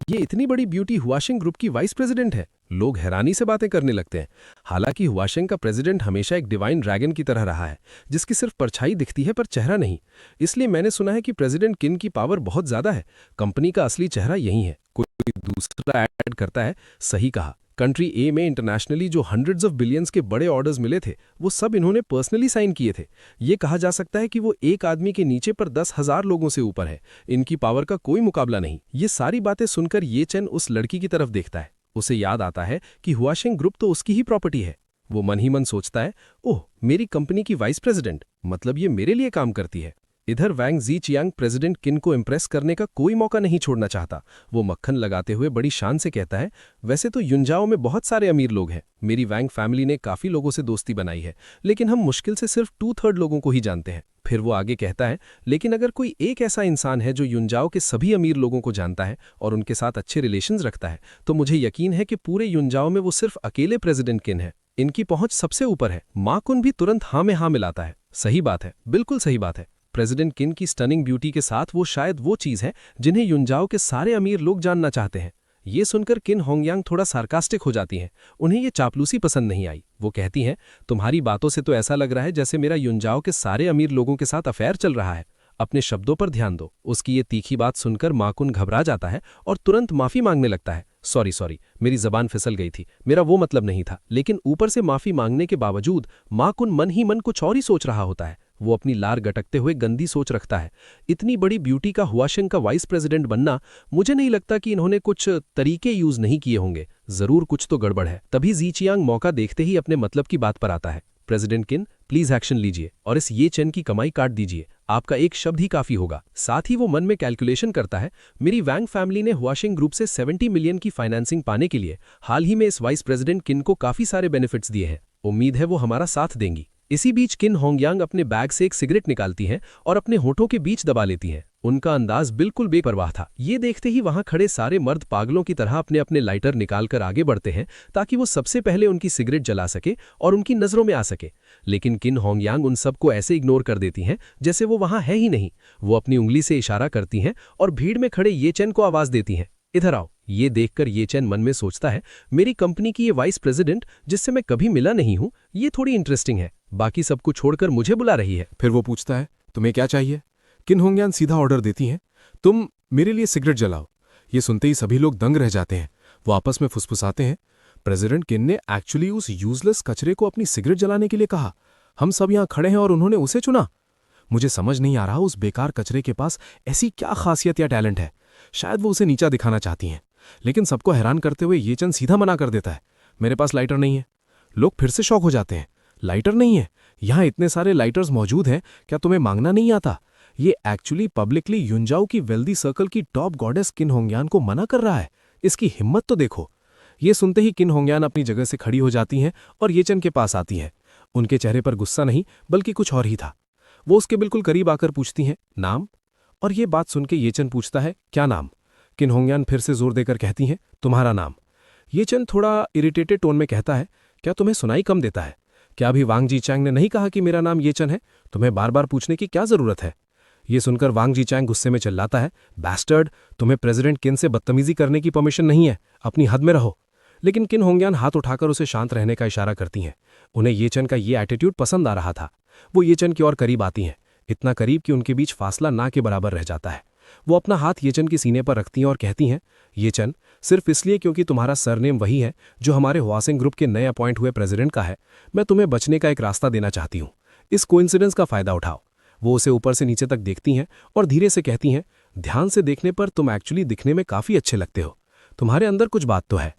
ये इतनी बड़ी ब्यूटी हुआशिंग ग्रुप की वाइस प्रेसिडेंट है? लोग हैरानी से बातें करने लगते हैं। हालांकि हुआशिंग का प्रेसिडेंट हमेशा एक डिवाइन ड्रैगन की तरह रहा है, जिसकी सिर्फ परछाई दिखती है पर चेहरा नहीं। इसलिए मैंने सुना है कि प्रेसिडेंट किन की पावर बहुत ज्यादा है। कंपनी का असली चेहरा यही है। कोई दूसरा ऐड करता है, सही कहा। कंट्री ए में इंटरनेशनली जो हंड्रेड्स ऑफ बिलियंस के बड़े ऑर्डर्स मिले थे, वो सब इन्होंने पर्सनली साइन किए थे। ये कहा जा सकता है कि वो एक आदमी के नीचे पर 10,000 लोगों से ऊपर है। इनकी पावर का कोई मुकाबला नहीं। ये सारी बातें सुनकर ये चेन उस लड़की की तरफ देखता है। उसे याद आता है कि हुआशिंग ग्रुप तो उसकी ही प्रॉपर्टी है। वो मन ही मन सोचता है, ओह, मेरी कंपनी की वाइस प्रेसिडेंट, मतलब ये मेरे लिए काम करती है। इधर वैंग ज़ीचियांग प्रेसिडेंट किन को इम्प्रेस करने का कोई मौका नहीं छोड़ना चाहता। वो मक्खन लगाते हुए बड़ी शान से कहता है, वैसे तो युनजाओ में बहुत सारे अमीर लोग हैं। मेरी वैंग फैमिली ने काफ़ी लोगों से दोस्ती बनाई है, लेकिन हम मुश्किल से सिर्फ 2/3 लोगों को ही जानते हैं। फिर वो आगे कहता है, लेकिन अगर कोई एक ऐसा इंसान है जो युनजाओ के सभी अमीर लोगों को जानता है और उनके साथ अच्छे रिलेशंस रखता है, तो मुझे यकीन है कि पूरे युनजाओ में वो सिर्फ अकेले प्रेसिडेंट किन है। इनकी पहुंच सबसे ऊपर है। मा कुन भी तुरंत हाँ में हाँ मिलाता है। सही बात है, बिल्कुल सही बात है। प्रेसिडेंट किन की स्टनिंग ब्यूटी के साथ वो शायद वो चीज़ है जिन्हें युनजाओ के सारे अमीर लोग जानना चाहते हैं। ये सुनकर किन होंगयांग थोड़ा सार्कास्टिक हो जाती हैं। उन्हें ये चापलूसी पसंद नहीं आई। वो कहती हैं, तुम्हारी बातों से तो ऐसा लग रहा है जैसे मेरा युनजाओ के सारे अमीर लोगों के साथ अफेयर चल रहा है। अपने शब्दों पर ध्यान दो। उसकी ये तीखी बात सुनकर मा कुन घबरा जाता है और तुरंत माफ़ी मांगने लगता है। सॉरी, मेरी जबान फिसल गई थी, मेरा वो मतलब नहीं था। लेकिन ऊपर से माफ़ी मांगने के बावजूद मा कुन मन ही मन कुछ और ही सोच रहा होता है। वो अपनी लार गटकते हुए गंदी सोच रखता है। इतनी बड़ी ब्यूटी का हुआशिंग का वाइस प्रेसिडेंट बनना, मुझे नहीं लगता कि इन्होंने कुछ तरीके यूज नहीं किए होंगे। जरूर कुछ तो गड़बड़ है। तभी ज़ीचियांग मौका देखते ही अपने मतलब की बात पर आता है। प्रेसिडेंट किन, प्लीज एक्शन लीजिए और इस ये चेन की कमाई काट दीजिए। आपका एक शब्द ही काफी होगा। साथ ही वो मन में कैलकुलेशन करता है, मेरी वैंग फैमिली ने हुआशिंग ग्रुप से 70 मिलियन की फाइनेंसिंग पाने के लिए हाल ही में इस वाइस प्रेसिडेंट किन को काफी सारे बेनिफिट्स दिए हैं। उम्मीद है वो हमारा साथ देंगी। इसी बीच किन होंगयांग अपने बैग से एक सिगरेट निकालती हैं और अपने होठों के बीच दबा लेती हैं। उनका अंदाज बिल्कुल बेपरवाह था। ये देखते ही वहां खड़े सारे मर्द पागलों की तरह अपने अपने लाइटर निकालकर आगे बढ़ते हैं ताकि वो सबसे पहले उनकी सिगरेट जला सके और उनकी नजरों में आ सके। लेकिन किन होंगयांग उन सबको ऐसे इग्नोर कर देती हैं जैसे वो वहां है ही नहीं। वो अपनी उंगली से इशारा करती हैं और भीड़ में खड़े ये चेन को आवाज देती हैं, इधर आओ। ये देखकर ये चैन मन में सोचता है, मेरी कंपनी की ये वाइस प्रेसिडेंट जिससे मैं कभी मिला नहीं हूं, ये थोड़ी इंटरेस्टिंग है। बाकी सबको छोड़कर मुझे बुला रही है। फिर वो पूछता है, तुम्हें क्या चाहिए? किन होंगयांग सीधा ऑर्डर देती हैं, तुम मेरे लिए सिगरेट जलाओ। ये सुनते ही सभी लोग दंग रह जाते हैं। वो आपस में फुसफुसाते हैं, प्रेसिडेंट किन ने एक्चुअली उस यूजलेस कचरे को अपनी सिगरेट जलाने के लिए कहा। हम सब यहाँ खड़े हैं और उन्होंने उसे चुना। मुझे समझ नहीं आ रहा उस बेकार कचरे के पास ऐसी क्या खासियत या टैलेंट है। शायद वो उसे नीचा दिखाना चाहती हैं। लेकिन सबको हैरान करते हुए ये चंद सीधा मना कर देता है, मेरे पास लाइटर नहीं है। लोग फिर से शॉक हो जाते हैं, लाइटर नहीं है? यहाँ इतने सारे लाइटर्स मौजूद हैं, क्या तुम्हें मांगना नहीं आता? ये एक्चुअली पब्लिकली युनजाओ की वेल्दी सर्कल की टॉप गॉडेस किन होंगयान को मना कर रहा है। इसकी हिम्मत तो देखो। ये सुनते ही किन होंगयान अपनी जगह से खड़ी हो जाती हैं और येचन के पास आती हैं। उनके चेहरे पर गुस्सा नहीं बल्कि कुछ और ही था। वो उसके बिल्कुल करीब आकर पूछती हैं, नाम? और ये बात सुनकर येचन पूछता है, क्या नाम? किन होंगयान फिर से जोर देकर कहती हैं, तुम्हारा नाम। येचन थोड़ा इरिटेटेड टोन में कहता है, क्या तुम्हें सुनाई कम देता है? क्या अभी वांग जीचैंग ने नहीं कहा कि मेरा नाम येचन है? तुम्हें बार बार पूछने की क्या जरूरत है? ये सुनकर वांग जीचैंग गुस्से में चिल्लाता है, बैस्टर्ड, तुम्हें प्रेसिडेंट किन से बदतमीजी करने की परमिशन नहीं है, अपनी हद में रहो। लेकिन किन होंगयान हाथ उठाकर उसे शांत रहने का इशारा करती हैं। उन्हें येचन का ये एटीट्यूड पसंद आ रहा था। वो येचन की ओर करीब आती हैं। इतना करीब कि उनके बीच फासला ना के बराबर रह जाता है। वो अपना हाथ येचन के सीने पर रखती हैं और कहती हैं, येचन, सिर्फ इसलिए क्योंकि तुम्हारा सरनेम वही है जो हमारे हुआसेंग ग्रुप के नए अपॉइंट हुए प्रेसिडेंट का है, मैं तुम्हें बचने का एक रास्ता देना चाहती हूँ। इस कोइंसिडेंस का फायदा उठाओ। वो उसे ऊपर से नीचे तक देखती हैं और धीरे से कहती हैं, ध्यान से देखने पर तुम एक्चुअली दिखने में काफी अच्छे लगते हो, तुम्हारे अंदर कुछ बात तो है।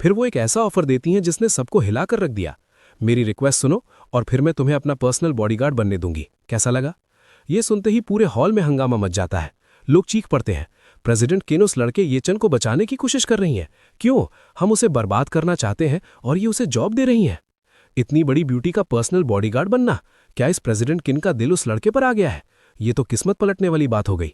फिर वो एक ऐसा ऑफर देती हैं जिसने सबको हिलाकर रख दिया। मेरी रिक्वेस्ट सुनो और फिर मैं तुम्हें अपना पर्सनल बॉडीगार्ड बनने दूंगी, कैसा लगा? ये सुनते ही पूरे हॉल में हंगामा मच जाता है। लोग चीख पड़ते हैं, प्रेसिडेंट किन उस लड़के येचन को बचाने की कोशिश कर रही हैं? क्यों? हम उसे बर्बाद करना चाहते हैं और ये उसे जॉब दे रही हैं। इतनी बड़ी ब्यूटी का पर्सनल बॉडीगार्ड बनना, क्या इस प्रेसिडेंट किन का दिल उस लड़के पर आ गया है? ये तो किस्मत पलटने वाली बात हो गई।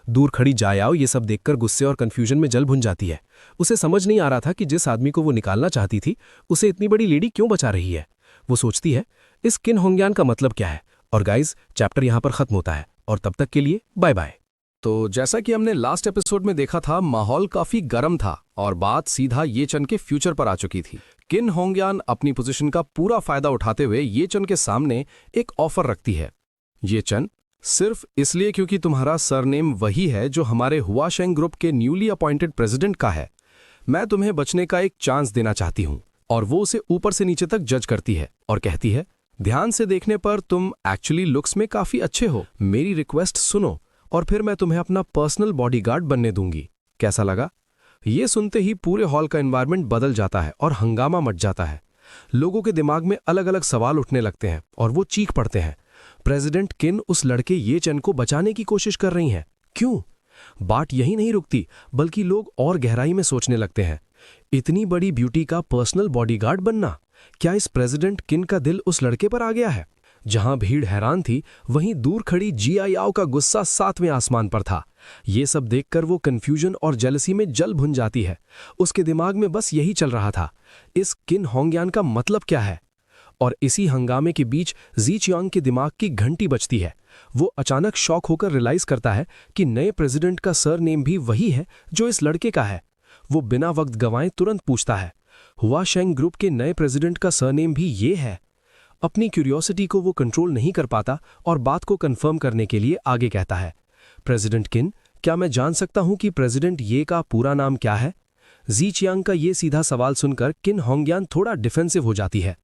दूर खड़ी जायाओ ये सब देखकर गुस्से और कंफ्यूजन में जल भुन जाती है। उसे समझ नहीं आ रहा था कि जिस आदमी को वो निकालना चाहती थी उसे इतनी बड़ी लेडी क्यों बचा रही है। वो सोचती है, इस किन होंग्यान का मतलब क्या है? और गाइज, चैप्टर यहां पर खत्म होता है और तब तक के लिए बाय बाय। तो जैसा कि हमने लास्ट एपिसोड में देखा था, माहौल काफी गर्म था और बात सीधा येचन के फ्यूचर पर आ चुकी थी। किन होंग्यान अपनी पोजीशन का पूरा फायदा उठाते हुए येचन के सामने एक ऑफर रखती है। येचन, सिर्फ इसलिए क्योंकि तुम्हारा सरनेम वही है जो हमारे हुआशेंग ग्रुप के न्यूली अपॉइंटेड प्रेसिडेंट का है, मैं तुम्हें बचने का एक चांस देना चाहती हूं। और वो उसे ऊपर से नीचे तक जज करती है और कहती है, ध्यान से देखने पर तुम एक्चुअली लुक्स में काफी अच्छे हो, मेरी रिक्वेस्ट सुनो और फिर मैं तुम्हें अपना पर्सनल बॉडीगार्ड बनने दूंगी, कैसा लगा? ये सुनते ही पूरे हॉल का एनवायरनमेंट बदल जाता है और हंगामा मच जाता है। लोगों के दिमाग में अलग अलग सवाल उठने लगते हैं और वो चीख पड़ते हैं, प्रेसिडेंट किन उस लड़के येचन को बचाने की कोशिश कर रही हैं, क्यों? बात यही नहीं रुकती, बल्कि लोग और गहराई में सोचने लगते हैं, इतनी बड़ी ब्यूटी का पर्सनल बॉडीगार्ड बनना, क्या इस प्रेसिडेंट किन का दिल उस लड़के पर आ गया है? जहां भीड़ हैरान थी, वहीं दूर खड़ी जियायाओ का गुस्सा 7वें आसमान पर था। ये सब देखकर वो कंफ्यूजन और जेलसी में जल भुन जाती है। उसके दिमाग में बस यही चल रहा था, इस किन होंग्यान का मतलब क्या है? और इसी हंगामे के बीच ज़ीचियांग के दिमाग की घंटी बजती है। वो अचानक शॉक होकर रियलाइज करता है कि नए प्रेसिडेंट का सरनेम भी वही है जो इस लड़के का है। वो बिना वक्त गंवाए तुरंत पूछता है, हुआशेंग ग्रुप के नए प्रेसिडेंट का सरनेम भी ये है? अपनी क्यूरियोसिटी को वो कंट्रोल नहीं कर पाता और बात को कंफर्म करने के लिए आगे कहता है, प्रेसिडेंट किन, क्या मैं जान सकता हूं कि प्रेसिडेंट ये का पूरा नाम क्या है? ज़ीचियांग का ये सीधा सवाल सुनकर किन होंग्यान थोड़ा डिफेंसिव हो जाती है।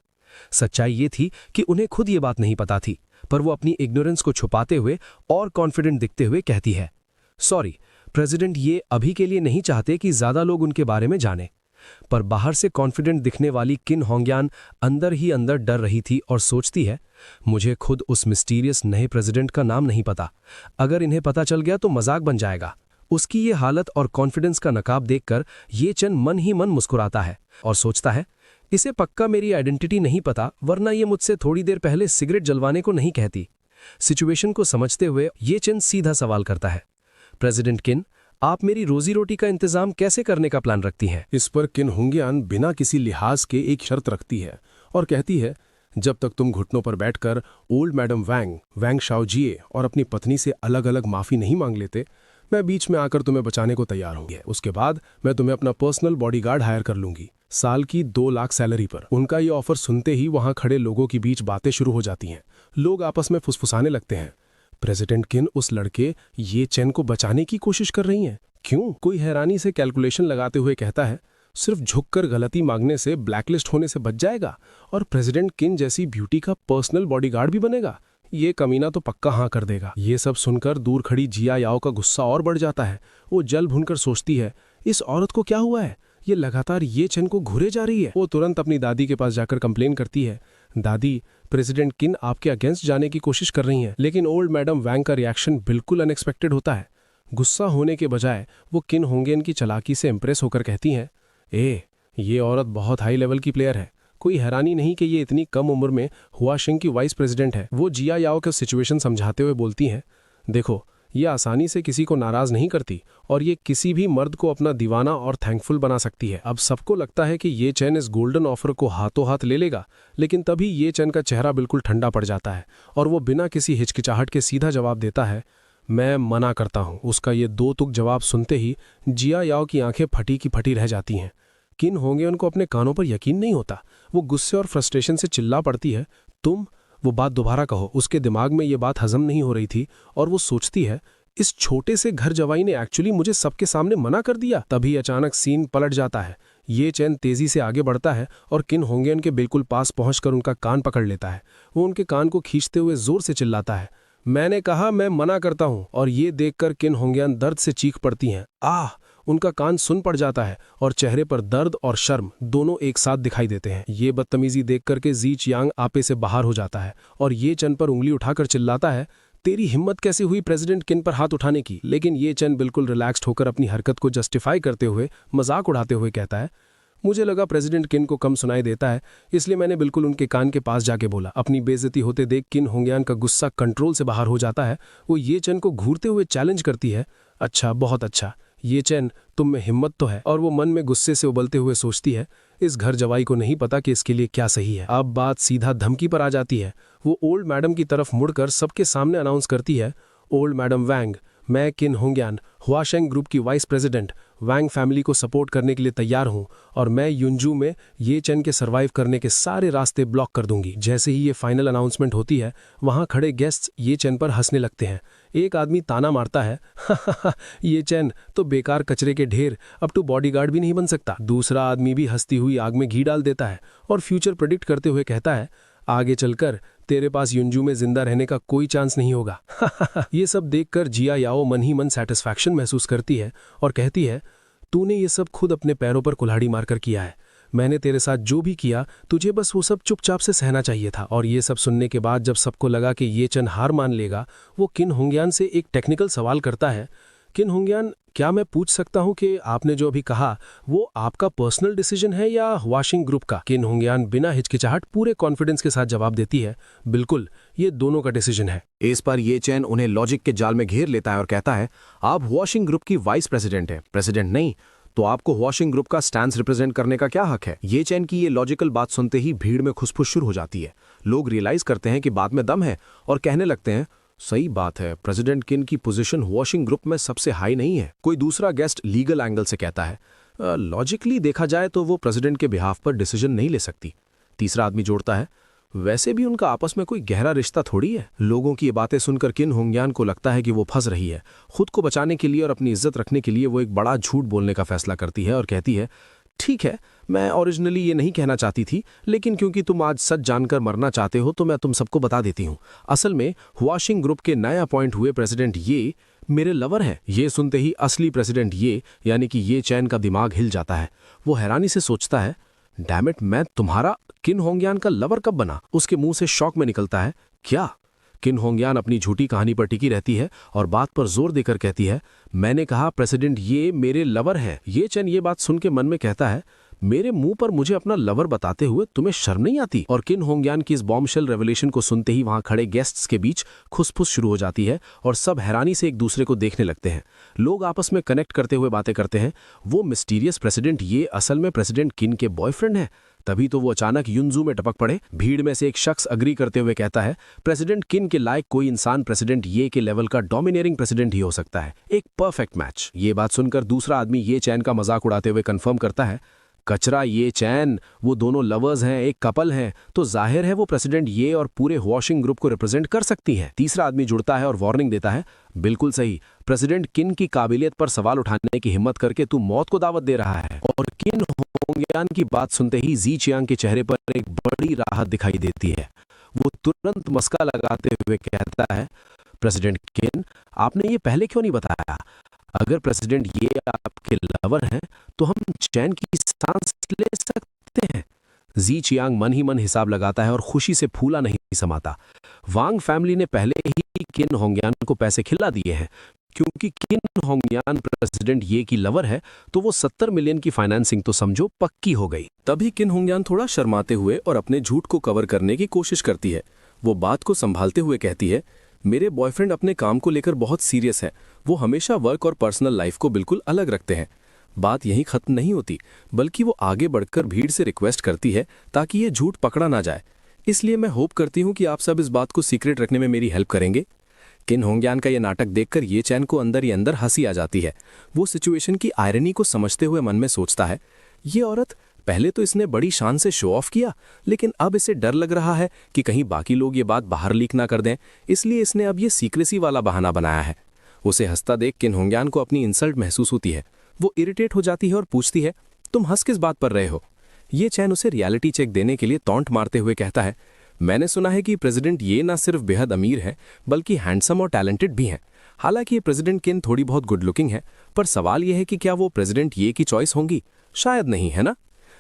सच्चाई ये थी कि उन्हें खुद ये बात नहीं पता थी, पर वो अपनी इग्नोरेंस को छुपाते हुए और कॉन्फिडेंट दिखते हुए कहती है, सॉरी प्रेसिडेंट, ये अभी के लिए नहीं चाहते कि ज्यादा लोग उनके बारे में जाने। पर बाहर से कॉन्फिडेंट दिखने वाली किन होंग्यान अंदर ही अंदर डर रही थी और सोचती है, मुझे खुद उस मिस्टीरियस नए प्रेसिडेंट का नाम नहीं पता, अगर इन्हें पता चल गया तो मजाक बन जाएगा। उसकी ये हालत और कॉन्फिडेंस का नकाब देखकर येचन मन ही मन मुस्कुराता है और सोचता है, इसे पक्का मेरी आइडेंटिटी नहीं पता, वरना ये मुझसे थोड़ी देर पहले सिगरेट जलवाने को नहीं कहती। सिचुएशन को समझते हुए येचन सीधा सवाल करता है, प्रेसिडेंट किन, आप मेरी रोजी रोटी का इंतजाम कैसे करने का प्लान रखती हैं? इस पर किन होंग्यान बिना किसी लिहाज के एक शर्त रखती है और कहती है, जब तक तुम घुटनों पर बैठकर ओल्ड मैडम वैंग शाओजिए और अपनी पत्नी से अलग अलग माफी नहीं मांग लेते, मैं बीच में आकर तुम्हें बचाने को तैयार हूँ। उसके बाद मैं तुम्हें अपना पर्सनल बॉडीगार्ड हायर कर लूंगी, साल की 2 लाख सैलरी पर। उनका ये ऑफर सुनते ही वहां खड़े लोगों के बीच बातें शुरू हो जाती हैं। लोग आपस में फुसफुसाने लगते हैं, प्रेसिडेंट किन उस लड़के ये चेन को बचाने की कोशिश कर रही हैं, क्यों? कोई हैरानी से कैलकुलेशन लगाते हुए कहता है, सिर्फ झुककर गलती मांगने से ब्लैकलिस्ट होने से बच जाएगा और प्रेसिडेंट किन जैसी ब्यूटी का पर्सनल बॉडीगार्ड भी बनेगा। ये कमीना तो पक्का हाँ कर देगा। ये सब सुनकर दूर खड़ी जियायाओ का गुस्सा और बढ़ जाता है। वो जल भुनकर सोचती है, इस औरत को क्या हुआ है, ये लगातार ये चेन को घुरे जा रही है। वो तुरंत अपनी दादी के पास जाकर कंप्लेन करती है, दादी, प्रेसिडेंट किन आपके अगेंस्ट जाने की कोशिश कर रही हैं। लेकिन ओल्ड मैडम वैंग का रिएक्शन बिल्कुल अनएक्सपेक्टेड होता है। गुस्सा होने के बजाय वो किन होंगेन की चालाकी से इंप्रेस होकर कहती हैं, ये औरत बहुत हाई लेवल की प्लेयर है, कोई हैरानी नहीं कि ये इतनी कम उम्र में हुआशेंग की वाइस प्रेसिडेंट है। वो जियायाओ का सिचुएशन समझाते हुए बोलती हैं, देखो, ये आसानी से किसी को नाराज नहीं करती और ये किसी भी मर्द को अपना दीवाना और थैंकफुल बना सकती है। अब सबको लगता है कि ये चैन इस गोल्डन ऑफर को हाथों हाथ ले लेगा, लेकिन तभी ये चैन का चेहरा बिल्कुल ठंडा पड़ जाता है और वो बिना किसी हिचकिचाहट के सीधा जवाब देता है, मैं मना करता हूँ। उसका ये 2 तुक जवाब सुनते ही जियायाओ की आंखें फटी की फटी रह जाती हैं। किन होंगे उनको अपने कानों पर यकीन नहीं होता। वो गुस्से और फ्रस्ट्रेशन से चिल्ला पड़ती है, तुम? वो बात दोबारा कहो। उसके दिमाग में ये बात हजम नहीं हो रही थी और वो सोचती है, इस छोटे से घर जवाई ने एक्चुअली मुझे सबके सामने मना कर दिया। तभी अचानक सीन पलट जाता है। ये चैन तेजी से आगे बढ़ता है और किन होंगयान के बिल्कुल पास पहुंचकर उनका कान पकड़ लेता है। वो उनके कान को खींचते हुए जोर से चिल्लाता है, मैंने कहा मैं मना करता हूं। और ये देखकर किन होंगयान दर्द से चीख पड़ती हैं। आह! उनका कान सुन पड़ जाता है और चेहरे पर दर्द और शर्म दोनों एक साथ दिखाई देते हैं। ये बदतमीजी देख करके जी चियांग आपे से बाहर हो जाता है और ये चन पर उंगली उठाकर चिल्लाता है, तेरी हिम्मत कैसे हुई प्रेसिडेंट किन पर हाथ उठाने की। लेकिन ये चन बिल्कुल रिलैक्स्ड होकर अपनी हरकत को जस्टिफाई करते हुए मजाक उड़ाते हुए कहता है, मुझे लगा प्रेसिडेंट किन को कम सुनाई देता है, इसलिए मैंने बिल्कुल उनके कान के पास जाके बोला। अपनी बेइज्जती होते देख किन होंगयान का गुस्सा कंट्रोल से बाहर हो जाता है। वो ये चन को घूरते हुए चैलेंज करती है, अच्छा, बहुत अच्छा, ये चैन तुम में हिम्मत तो है। और वो मन में गुस्से से उबलते हुए सोचती है, इस घर जवाई को नहीं पता कि इसके लिए क्या सही है। अब बात सीधा धमकी पर आ जाती है। वो ओल्ड मैडम की तरफ मुड़कर सबके सामने अनाउंस करती है, ओल्ड मैडम वैंग, मैं किन होंगयान हुआशेंग ग्रुप की वाइस प्रेसिडेंट वैंग फैमिली को सपोर्ट करने के लिए तैयार हूं और मैं युंजू में ये चैन के सरवाइव करने के सारे रास्ते ब्लॉक कर दूंगी। जैसे ही ये फाइनल अनाउंसमेंट होती है, वहां खड़े गेस्ट्स ये चैन पर हंसने लगते हैं। एक आदमी ताना मारता है, ये चैन तो बेकार कचरे के ढेर, अब तो बॉडीगार्ड भी नहीं बन सकता। दूसरा आदमी भी हंसती हुई आग में घी डाल देता है और फ्यूचर प्रेडिक्ट करते हुए कहता है, आगे चलकर तेरे पास युंजू में जिंदा रहने का कोई चांस नहीं होगा। ये सब देखकर जिया याओ मन ही मन सेटिस्फैक्शन महसूस करती है और कहती है, तूने ये सब खुद अपने पैरों पर कुल्हाड़ी मारकर किया है। मैंने तेरे साथ जो भी किया, तुझे बस वो सब चुपचाप से सहना चाहिए था। और ये सब सुनने के बाद जब सबको लगा कि ये चन हार मान लेगा, वो किन होंगयान से एक टेक्निकल सवाल करता है, किन होंगयान, क्या मैं पूछ सकता हूं कि आपने जो अभी कहा वो आपका पर्सनल डिसीजन है या वाशिंग ग्रुप का? किन होंगयान बिना हिचकिचाहट पूरे कॉन्फिडेंस के साथ जवाब देती है, बिल्कुल, ये दोनों का डिसीजन है। इस पर ये चैन उन्हें लॉजिक के जाल में घेर लेता है और कहता है, आप वॉशिंग ग्रुप की वाइस प्रेसिडेंट हैं, प्रेसिडेंट नहीं, तो आपको वॉशिंग ग्रुप का स्टैंस रिप्रेजेंट करने का क्या हक है? ये चैन की ये लॉजिकल बात सुनते ही भीड़ में खुसफुस शुरू हो जाती है। लोग रियलाइज करते हैं कि बात में दम है और कहने लगते हैं, सही बात है, प्रेसिडेंट किन की पोजीशन वॉशिंग ग्रुप में सबसे हाई नहीं है। कोई दूसरा गेस्ट लीगल एंगल से कहता है, लॉजिकली देखा जाए तो वो प्रेसिडेंट के बिहाफ पर डिसीजन नहीं ले सकती। तीसरा आदमी जोड़ता है, वैसे भी उनका आपस में कोई गहरा रिश्ता थोड़ी है। लोगों की ये बातें सुनकर किन होंगयान को लगता है कि वो फंस रही है। खुद को बचाने के लिए और अपनी इज्जत रखने के लिए वो एक बड़ा झूठ बोलने का फैसला करती है और कहती है, ठीक है, मैं ओरिजिनली ये नहीं कहना चाहती थी, लेकिन क्योंकि तुम आज सच जानकर मरना चाहते हो तो मैं तुम सबको बता देती हूँ। असल में वॉशिंग ग्रुप के नए अपॉइंट हुए प्रेसिडेंट ये मेरे लवर हैं। ये सुनते ही असली प्रेसिडेंट ये यानी कि ये चैन का दिमाग हिल जाता है। वो हैरानी से सोचता है, डैम इट, मैं तुम्हारा किन होंगयान का लवर कब बना? उसके मुंह से शॉक में निकलता है, क्या? किन होंगयान अपनी झूठी कहानी पर टिकी रहती है और बात पर जोर देकर कहती है, मैंने कहा प्रेसिडेंट ये मेरे लवर हैं। ये चैन ये बात सुन के मन में कहता है, मेरे मुंह पर मुझे अपना लवर बताते हुए तुम्हें शर्म नहीं आती? और किन होंगयान की इस बॉम्बशेल रेवलेशन को सुनते ही वहां खड़े गेस्ट्स के बीच खुसफुस शुरू हो जाती है और सब हैरानी से एक दूसरे को देखने लगते हैं। लोग आपस में कनेक्ट करते हुए बातें करते हैं, वो मिस्टीरियस प्रेसिडेंट ये असल में प्रेसिडेंट किन के बॉयफ्रेंड है। तभी तो वो अचानक युंजू में टपक पड़े। भीड़ में से एक शख्स अग्री करते हुए कहता है, प्रेसिडेंट किन के लायक कोई इंसान प्रेसिडेंट ये के लेवल का डोमिनेटिंग प्रेसिडेंट ही हो सकता है। एक परफेक्ट मैच। ये बात सुनकर दूसरा आदमी ये चैन का मजाक उड़ाते हुए कंफर्म करता है, कचरा ये चैन, वो दोनों लवर्स हैं, एक कपल हैं, तो जाहिर है वो प्रेसिडेंट ये और पूरे वॉशिंग ग्रुप को रिप्रेजेंट कर सकती हैं। तीसरा आदमी जुड़ता है और वार्निंग देता है, बिल्कुल सही, प्रेसिडेंट किन की काबिलियत पर सवाल उठाने की हिम्मत करके तू मौत को दावत दे रहा है। और किन होंगयान की बात सुनते ही जी चियांग के चेहरे पर एक बड़ी राहत दिखाई देती है। वो तुरंत मस्का लगाते हुए कहता है, प्रेसिडेंट किन, आपने ये पहले क्यों नहीं बताया? अगर प्रेसिडेंट ये आपके लवर हैं तो हम चैन की सांस ले सकते हैं। जी चियांग मन ही मन हिसाब लगाता है और खुशी से फूला नहीं समाता। वांग फैमिली ने पहले ही किन होंगयान को पैसे खिला दिए हैं। क्योंकि किन होंगयान प्रेसिडेंट ये की लवर है तो वो 70 मिलियन की फाइनेंसिंग तो समझो पक्की हो गई। तभी किन होंगयान थोड़ा शर्माते हुए और अपने झूठ को कवर करने की कोशिश करती है। वो बात को संभालते हुए कहती है, मेरे बॉयफ्रेंड अपने काम को लेकर बहुत सीरियस है। वो हमेशा वर्क और पर्सनल लाइफ को बिल्कुल अलग रखते हैं। बात यहीं खत्म नहीं होती, बल्कि वो आगे बढ़कर भीड़ से रिक्वेस्ट करती है ताकि ये झूठ पकड़ा ना जाए। इसलिए मैं होप करती हूँ कि आप सब इस बात को सीक्रेट रखने में मेरी हेल्प करेंगे। किन होंगयान का ये नाटक देखकर ये चैन को अंदर ही अंदर हंसी आ जाती है। वो सिचुएशन की आयरनी को समझते हुए मन में सोचता है, ये औरत पहले तो इसने बड़ी शान से शो ऑफ किया, लेकिन अब इसे डर लग रहा है कि कहीं बाकी लोग ये बात बाहर लीक ना कर दें, इसलिए इसने अब ये सीक्रेसी वाला बहाना बनाया है। उसे हंसता देख किन होंग्यान को अपनी इंसल्ट महसूस होती है। वो इरिटेट हो जाती है और पूछती है, तुम हंस किस बात पर रहे हो? ये चैन उसे रियलिटी चेक देने के लिए टॉन्ट मारते हुए कहता है, मैंने सुना है कि प्रेसिडेंट ये ना सिर्फ बेहद अमीर है बल्कि हैंडसम और टैलेंटेड भी हैं। हालांकि ये प्रेसिडेंट किन थोड़ी बहुत गुड लुकिंग है, पर सवाल यह है कि क्या वो प्रेसिडेंट ये की चॉइस होंगी? शायद नहीं, है ना?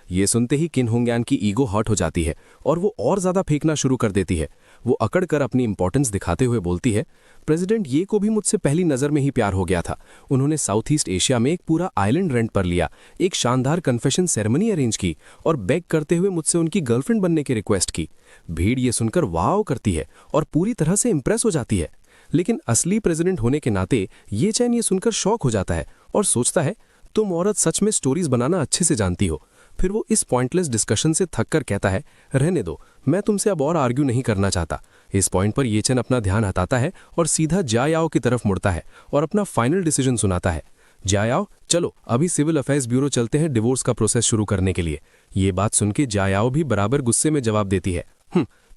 ये सुनते ही किन होंग्यान की ईगो हर्ट हो जाती है और वो और ज्यादा फेंकना शुरू कर देती है। वो अकड़ कर अपनी इंपॉर्टेंस दिखाते हुए बोलती है, प्रेसिडेंट ये को भी मुझसे पहली नजर में ही प्यार हो गया था। उन्होंने साउथ ईस्ट एशिया में एक पूरा आइलैंड रेंट पर लिया, एक शानदार कन्फेशन सेरेमनी अरेंज की और बेग करते हुए मुझसे उनकी गर्लफ्रेंड बनने की रिक्वेस्ट की। भीड़ ये सुनकर वाव करती है और पूरी तरह से इंप्रेस हो जाती है। लेकिन असली प्रेसिडेंट होने के नाते ये चैन ये सुनकर शॉक हो जाता है और सोचता है, तुम औरत सच में स्टोरीज बनाना अच्छे से जानती हो। फिर वो इस पॉइंटलेस डिस्कशन से थक कर कहता है, रहने दो, मैं तुमसे अब और आर्ग्यू नहीं करना चाहता। इस पॉइंट पर ये चैन अपना ध्यान हटाता है और सीधा जायाओ की तरफ मुड़ता है और अपना फाइनल डिसीजन सुनाता है। जायाओ, चलो अभी सिविल अफेयर्स ब्यूरो चलते हैं डिवोर्स का प्रोसेस शुरू करने के लिए। ये बात सुन के जायाओ भी बराबर गुस्से में जवाब देती है,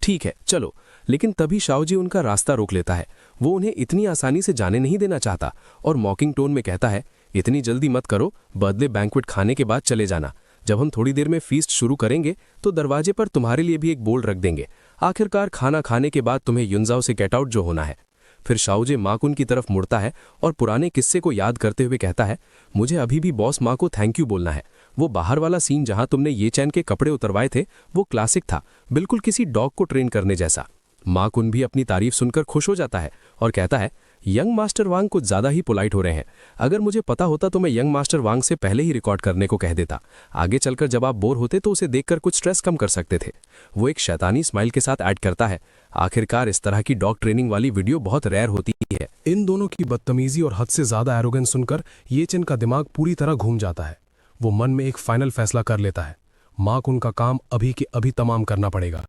ठीक है चलो। लेकिन तभी शाओजी उनका रास्ता रोक लेता है। वो उन्हें इतनी आसानी से जाने नहीं देना चाहता और मॉकिंग टोन में कहता है, इतनी जल्दी मत करो, बर्थडे बैंक्वेट खाने के बाद चले जाना। जब हम थोड़ी देर में फीस्ट शुरू करेंगे तो दरवाजे पर तुम्हारे लिए भी एक बोर्ड रख देंगे। आखिरकार खाना खाने के बाद तुम्हें युनजाओ से गेट आउट जो होना है। फिर शाओजे माकुन की तरफ मुड़ता है और पुराने किस्से को याद करते हुए कहता है, मुझे अभी भी बॉस माँ को थैंक यू बोलना है। वो बाहर वाला सीन जहां तुमने ये चैन के कपड़े उतरवाए थे वो क्लासिक था, बिल्कुल किसी डॉग को ट्रेन करने जैसा। माकुन भी अपनी तारीफ सुनकर खुश हो जाता है और कहता है, यंग मास्टर वांग कुछ ज्यादा ही पोलाइट हो रहे हैं। अगर मुझे पता होता तो मैं यंग मास्टर वांग से पहले ही रिकॉर्ड करने को कह देता। आगे चलकर जब आप बोर होते तो उसे देखकर कुछ स्ट्रेस कम कर सकते थे। वो एक शैतानी स्माइल के साथ ऐड करता है, आखिरकार इस तरह की डॉग ट्रेनिंग वाली वीडियो बहुत रेयर होती है। इन दोनों की बदतमीजी और हद से ज्यादा एरोगेंस सुनकर ये चैन का दिमाग पूरी तरह घूम जाता है। वो मन में एक फाइनल फैसला कर लेता है, माकुन का काम अभी के अभी तमाम करना पड़ेगा।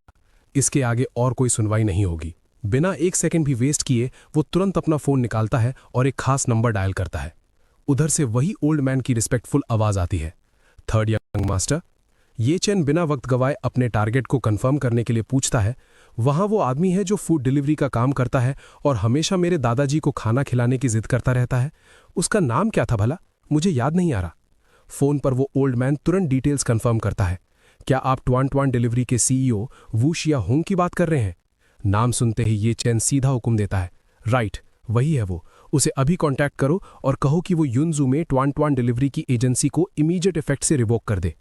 इसके आगे और कोई सुनवाई नहीं होगी। बिना एक सेकंड भी वेस्ट किए वो तुरंत अपना फोन निकालता है और एक खास नंबर डायल करता है। उधर से वही ओल्ड मैन की रिस्पेक्टफुल आवाज आती है, थर्ड यंग मास्टर। ये चैन बिना वक्त गवाए अपने टारगेट को कंफर्म करने के लिए पूछता है, वहां वो आदमी है जो फूड डिलीवरी का काम करता है और हमेशा मेरे दादाजी को खाना खिलाने की जिद करता रहता है। उसका नाम क्या था भला? मुझे याद नहीं आ रहा। फोन पर वो ओल्ड मैन तुरंत डिटेल्स कंफर्म करता है, क्या आप ट्वान ट्वान डिलीवरी के सीईओ वू शिया होंग की बात कर रहे हैं? नाम सुनते ही ये चैन सीधा हुक्म देता है, राइट वही है वो। उसे अभी कांटेक्ट करो और कहो कि वो युनजू में ट्वान ट्वान डिलीवरी की एजेंसी को इमीडिएट इफेक्ट से रिवोक कर दे।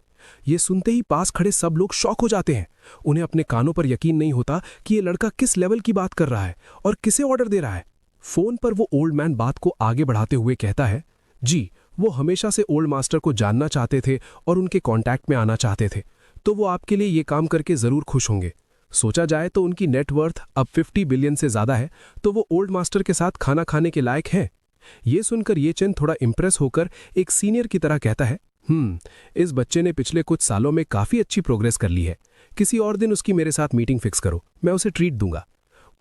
ये सुनते ही पास खड़े सब लोग शॉक हो जाते हैं। उन्हें अपने कानों पर यकीन नहीं होता कि ये लड़का किस लेवल की बात कर रहा है और किसे ऑर्डर दे रहा है। फोन पर वो ओल्ड मैन बात को आगे बढ़ाते हुए कहता है, जी वो हमेशा से ओल्ड मास्टर को जानना चाहते थे और उनके कांटेक्ट में आना चाहते थे, तो वो आपके लिए ये काम करके जरूर खुश होंगे। सोचा जाए तो उनकी नेटवर्थ अब 50 बिलियन से ज्यादा है, तो वो ओल्ड मास्टर के साथ खाना खाने के लायक हैं। ये सुनकर ये चैन थोड़ा इंप्रेस होकर एक सीनियर की तरह कहता है, इस बच्चे ने पिछले कुछ सालों में काफी अच्छी प्रोग्रेस कर ली है। किसी और दिन उसकी मेरे साथ मीटिंग फिक्स करो, मैं उसे ट्रीट दूंगा।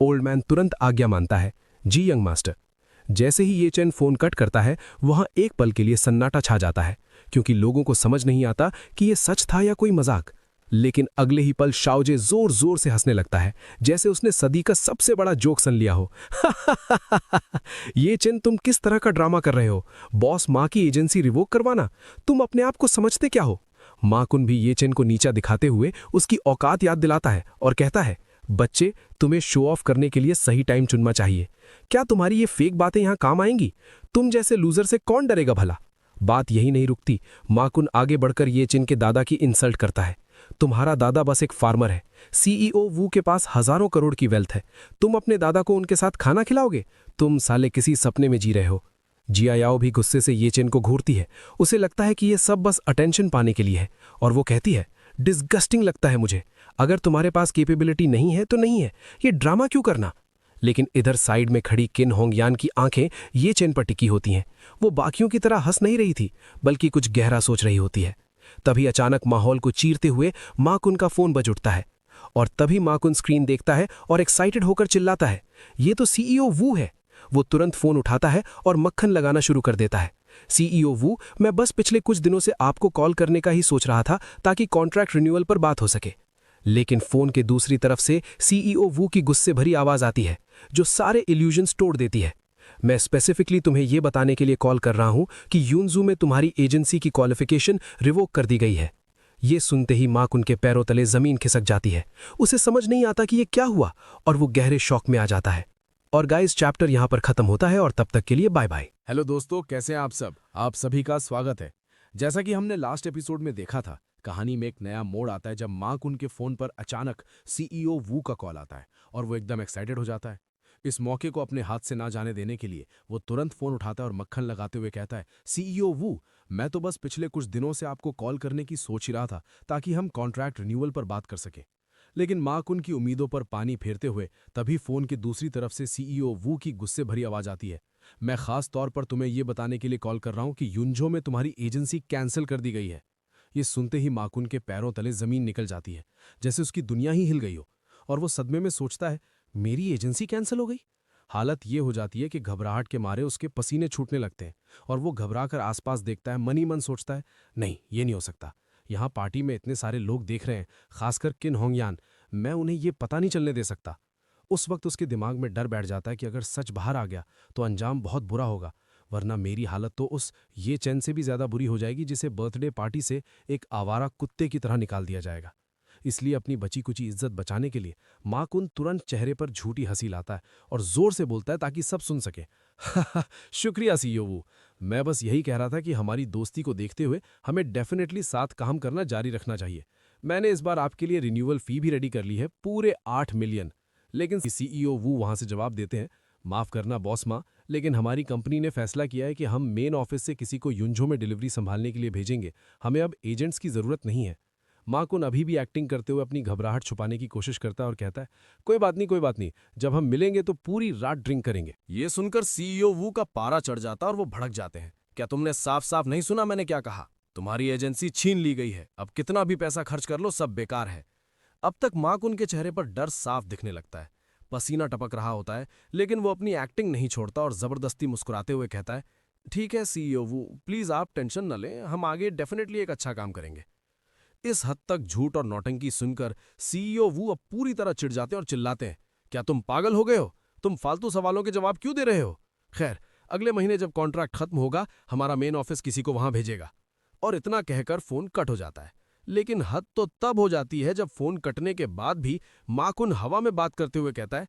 ओल्ड मैन तुरंत आज्ञा मानता है, जी यंग मास्टर। जैसे ही ये चैन फोन कट करता है वहां एक पल के लिए सन्नाटा छा जाता है, क्योंकि लोगों को समझ नहीं आता कि ये सच था या कोई मजाक। लेकिन अगले ही पल शाओजे जोर जोर से हंसने लगता है, जैसे उसने सदी का सबसे बड़ा जोक सुन लिया हो। ये चैन तुम किस तरह का ड्रामा कर रहे हो? बॉस माँ की एजेंसी रिवोक करवाना? तुम अपने आप को समझते क्या हो? माकुन भी ये चैन को नीचा दिखाते हुए उसकी औकात याद दिलाता है और कहता है, बच्चे तुम्हें शो ऑफ करने के लिए सही टाइम चुनना चाहिए। क्या तुम्हारी ये फेक बातें यहां काम आएंगी? तुम जैसे लूजर से कौन डरेगा भला? बात यही नहीं रुकती। माकुन आगे बढ़कर ये चैन के दादा की इंसल्ट करता है, तुम्हारा दादा बस एक फार्मर है, सीईओ वू के पास हजारों करोड़ की वेल्थ है, तुम अपने दादा को उनके साथ खाना खिलाओगे? तुम साले किसी सपने में जी रहे हो। जियायाओ भी गुस्से से ये चैन को घूरती है। उसे लगता है कि ये सब बस अटेंशन पाने के लिए है और वो कहती है, डिस्गस्टिंग लगता है मुझे। अगर तुम्हारे पास कैपेबिलिटी नहीं है तो नहीं है, ये ड्रामा क्यों करना? लेकिन इधर साइड में खड़ी किन होंगयान की आंखें ये चैन पर टिकी होती हैं। वो बाकियों की तरह हंस नहीं रही थी, बल्कि कुछ गहरा सोच रही होती है। तभी अचानक माहौल को चीरते हुए माकुन का फोन बज उठता है और तभी माकुन स्क्रीन देखता है और एक्साइटेड होकर चिल्लाता है, ये तो सीईओ वू है। वो तुरंत फोन उठाता है और मक्खन लगाना शुरू कर देता है। सीईओ वू, मैं बस पिछले कुछ दिनों से आपको कॉल करने का ही सोच रहा था ताकि कॉन्ट्रैक्ट रिन्यूअल पर बात हो सके। लेकिन फोन के दूसरी तरफ से सीईओ वू की गुस्से भरी आवाज आती है जो सारे इल्यूजन्स तोड़ देती है। मैं स्पेसिफिकली तुम्हें यह बताने के लिए कॉल कर रहा हूं कि यूनजू में तुम्हारी एजेंसी की क्वालिफिकेशन रिवोक कर दी गई है। ये सुनते ही माकुन के पैरों तले जमीन खिसक जाती है। उसे समझ नहीं आता कि ये क्या हुआ और वो गहरे शॉक में आ जाता है। और गाइस, चैप्टर यहां पर खत्म होता है और तब तक के लिए बाय बाय। हेलो दोस्तों, कैसे हैं आप सब? आप सभी का स्वागत है। जैसा कि हमने लास्ट एपिसोड में देखा था, कहानी में एक नया मोड़ आता है जब माकुन के फोन पर अचानक सीईओ वू का कॉल आता है और वो एकदम एक्साइटेड हो जाता है। इस मौके को अपने हाथ से ना जाने देने के लिए वो तुरंत फोन उठाता है और मक्खन लगाते हुए कहता है, सीईओ वू, मैं तो बस पिछले कुछ दिनों से आपको कॉल करने की सोच ही रहा था ताकि हम कॉन्ट्रैक्ट रिन्यूअल पर बात कर सकें। लेकिन माकुन की उम्मीदों पर पानी फेरते हुए तभी फोन की दूसरी तरफ से सीईओ वू की गुस्से भरी आवाज आती है, मैं खास तौर पर तुम्हें यह बताने के लिए कॉल कर रहा हूं कि यूनजो में तुम्हारी एजेंसी कैंसिल कर दी गई है। ये सुनते ही माकुन के पैरों तले जमीन निकल जाती है, जैसे उसकी दुनिया ही हिल गई हो, और वो सदमे में सोचता है, मेरी एजेंसी कैंसिल हो गई? हालत ये हो जाती है कि घबराहट के मारे उसके पसीने छूटने लगते हैं और वो घबराकर आसपास देखता है। मन ही मन सोचता है, नहीं, ये नहीं हो सकता। यहाँ पार्टी में इतने सारे लोग देख रहे हैं, खासकर किन होंगयान, मैं उन्हें ये पता नहीं चलने दे सकता। उस वक्त उसके दिमाग में डर बैठ जाता है कि अगर सच बाहर आ गया तो अंजाम बहुत बुरा होगा, वरना मेरी हालत तो उस ये चैन से भी ज्यादा बुरी हो जाएगी जिसे बर्थडे पार्टी से एक आवारा कुत्ते की तरह निकाल दिया जाएगा। इसलिए अपनी बची कुची इज्जत बचाने के लिए माकुन तुरंत चेहरे पर झूठी हंसी लाता है और जोर से बोलता है ताकि सब सुन सके, शुक्रिया सीईओ वू, मैं बस यही कह रहा था कि हमारी दोस्ती को देखते हुए हमें डेफिनेटली साथ काम करना जारी रखना चाहिए। मैंने इस बार आपके लिए रिन्यूअल फी भी रेडी कर ली है, पूरे 8 मिलियन। लेकिन सीईओ वू वहां से जवाब देते हैं, माफ करना बॉस माँ, लेकिन हमारी कंपनी ने फैसला किया है कि हम मेन ऑफिस से किसी को यूनजो में डिलीवरी संभालने के लिए भेजेंगे। हमें अब एजेंट्स की जरूरत नहीं है। माकुन अभी भी एक्टिंग करते हुए अपनी घबराहट छुपाने की कोशिश करता है और कहता है, कोई बात नहीं, कोई बात नहीं, जब हम मिलेंगे तो पूरी रात ड्रिंक करेंगे। ये सुनकर सीईओ वू का पारा चढ़ जाता और वो भड़क जाते हैं। क्या तुमने साफ साफ नहीं सुना मैंने क्या कहा? तुम्हारी एजेंसी छीन ली गई है, अब कितना भी पैसा खर्च कर लो सब बेकार है। अब तक माकुन के चेहरे पर डर साफ दिखने लगता है, पसीना टपक रहा होता है, लेकिन वो अपनी एक्टिंग नहीं छोड़ता और जबरदस्ती मुस्कुराते हुए कहता है, ठीक है सीईओ वू, प्लीज आप टेंशन न लें, हम आगे डेफिनेटली एक अच्छा काम करेंगे। इस हद तक झूठ और नौटंकी सुनकर सीईओ वू अब पूरी तरह चिढ़ जाते हैं और चिल्लाते हैं, क्या तुम पागल हो गए हो? तुम फालतू सवालों के जवाब क्यों दे रहे हो? खैर, अगले महीने जब कॉन्ट्रैक्ट खत्म होगा हमारा मेन ऑफिस किसी को वहां भेजेगा। और इतना कहकर फोन कट हो जाता है। लेकिन हद तो तब हो जाती है जब फोन कटने के बाद भी माकुन हवा में बात करते हुए कहता है,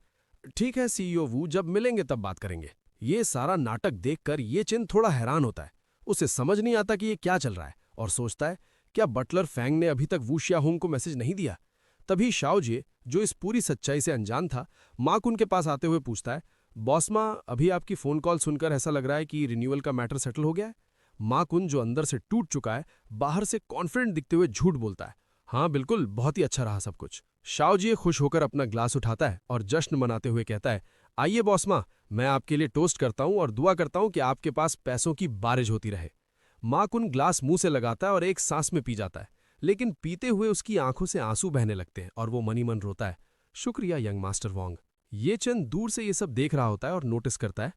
ठीक है सीईओ वू, जब मिलेंगे तब बात करेंगे। ये सारा नाटक देखकर ये चिन थोड़ा हैरान होता है। उसे समझ नहीं आता कि ये क्या चल रहा है और सोचता है, क्या बटलर फैंग ने अभी तक वू शियाहुंग को मैसेज नहीं दिया? तभी शाओजे, जो इस पूरी सच्चाई से अनजान था, माकुन के पास आते हुए पूछता है, बॉस माँ, अभी आपकी फोन कॉल सुनकर ऐसा लग रहा है कि रिन्यूअल का मैटर सेटल हो गया है। माकुन, जो अंदर से टूट चुका है, बाहर से कॉन्फिडेंट दिखते हुए झूठ बोलता है, हाँ बिल्कुल, बहुत ही अच्छा रहा सब कुछ। शाओजी खुश होकर अपना ग्लास उठाता है और जश्न मनाते हुए कहता है, आइए बॉस माँ, मैं आपके लिए टोस्ट करता हूँ और दुआ करता हूँ कि आपके पास पैसों की बारिश होती रहे। माकुन ग्लास मुंह से लगाता है और एक सांस में पी जाता है, लेकिन पीते हुए उसकी आंखों से आंसू बहने लगते हैं और वो मनी मन रोता है, शुक्रिया यंग मास्टर वोंग। ये चंद दूर से ये सब देख रहा होता है और नोटिस करता है,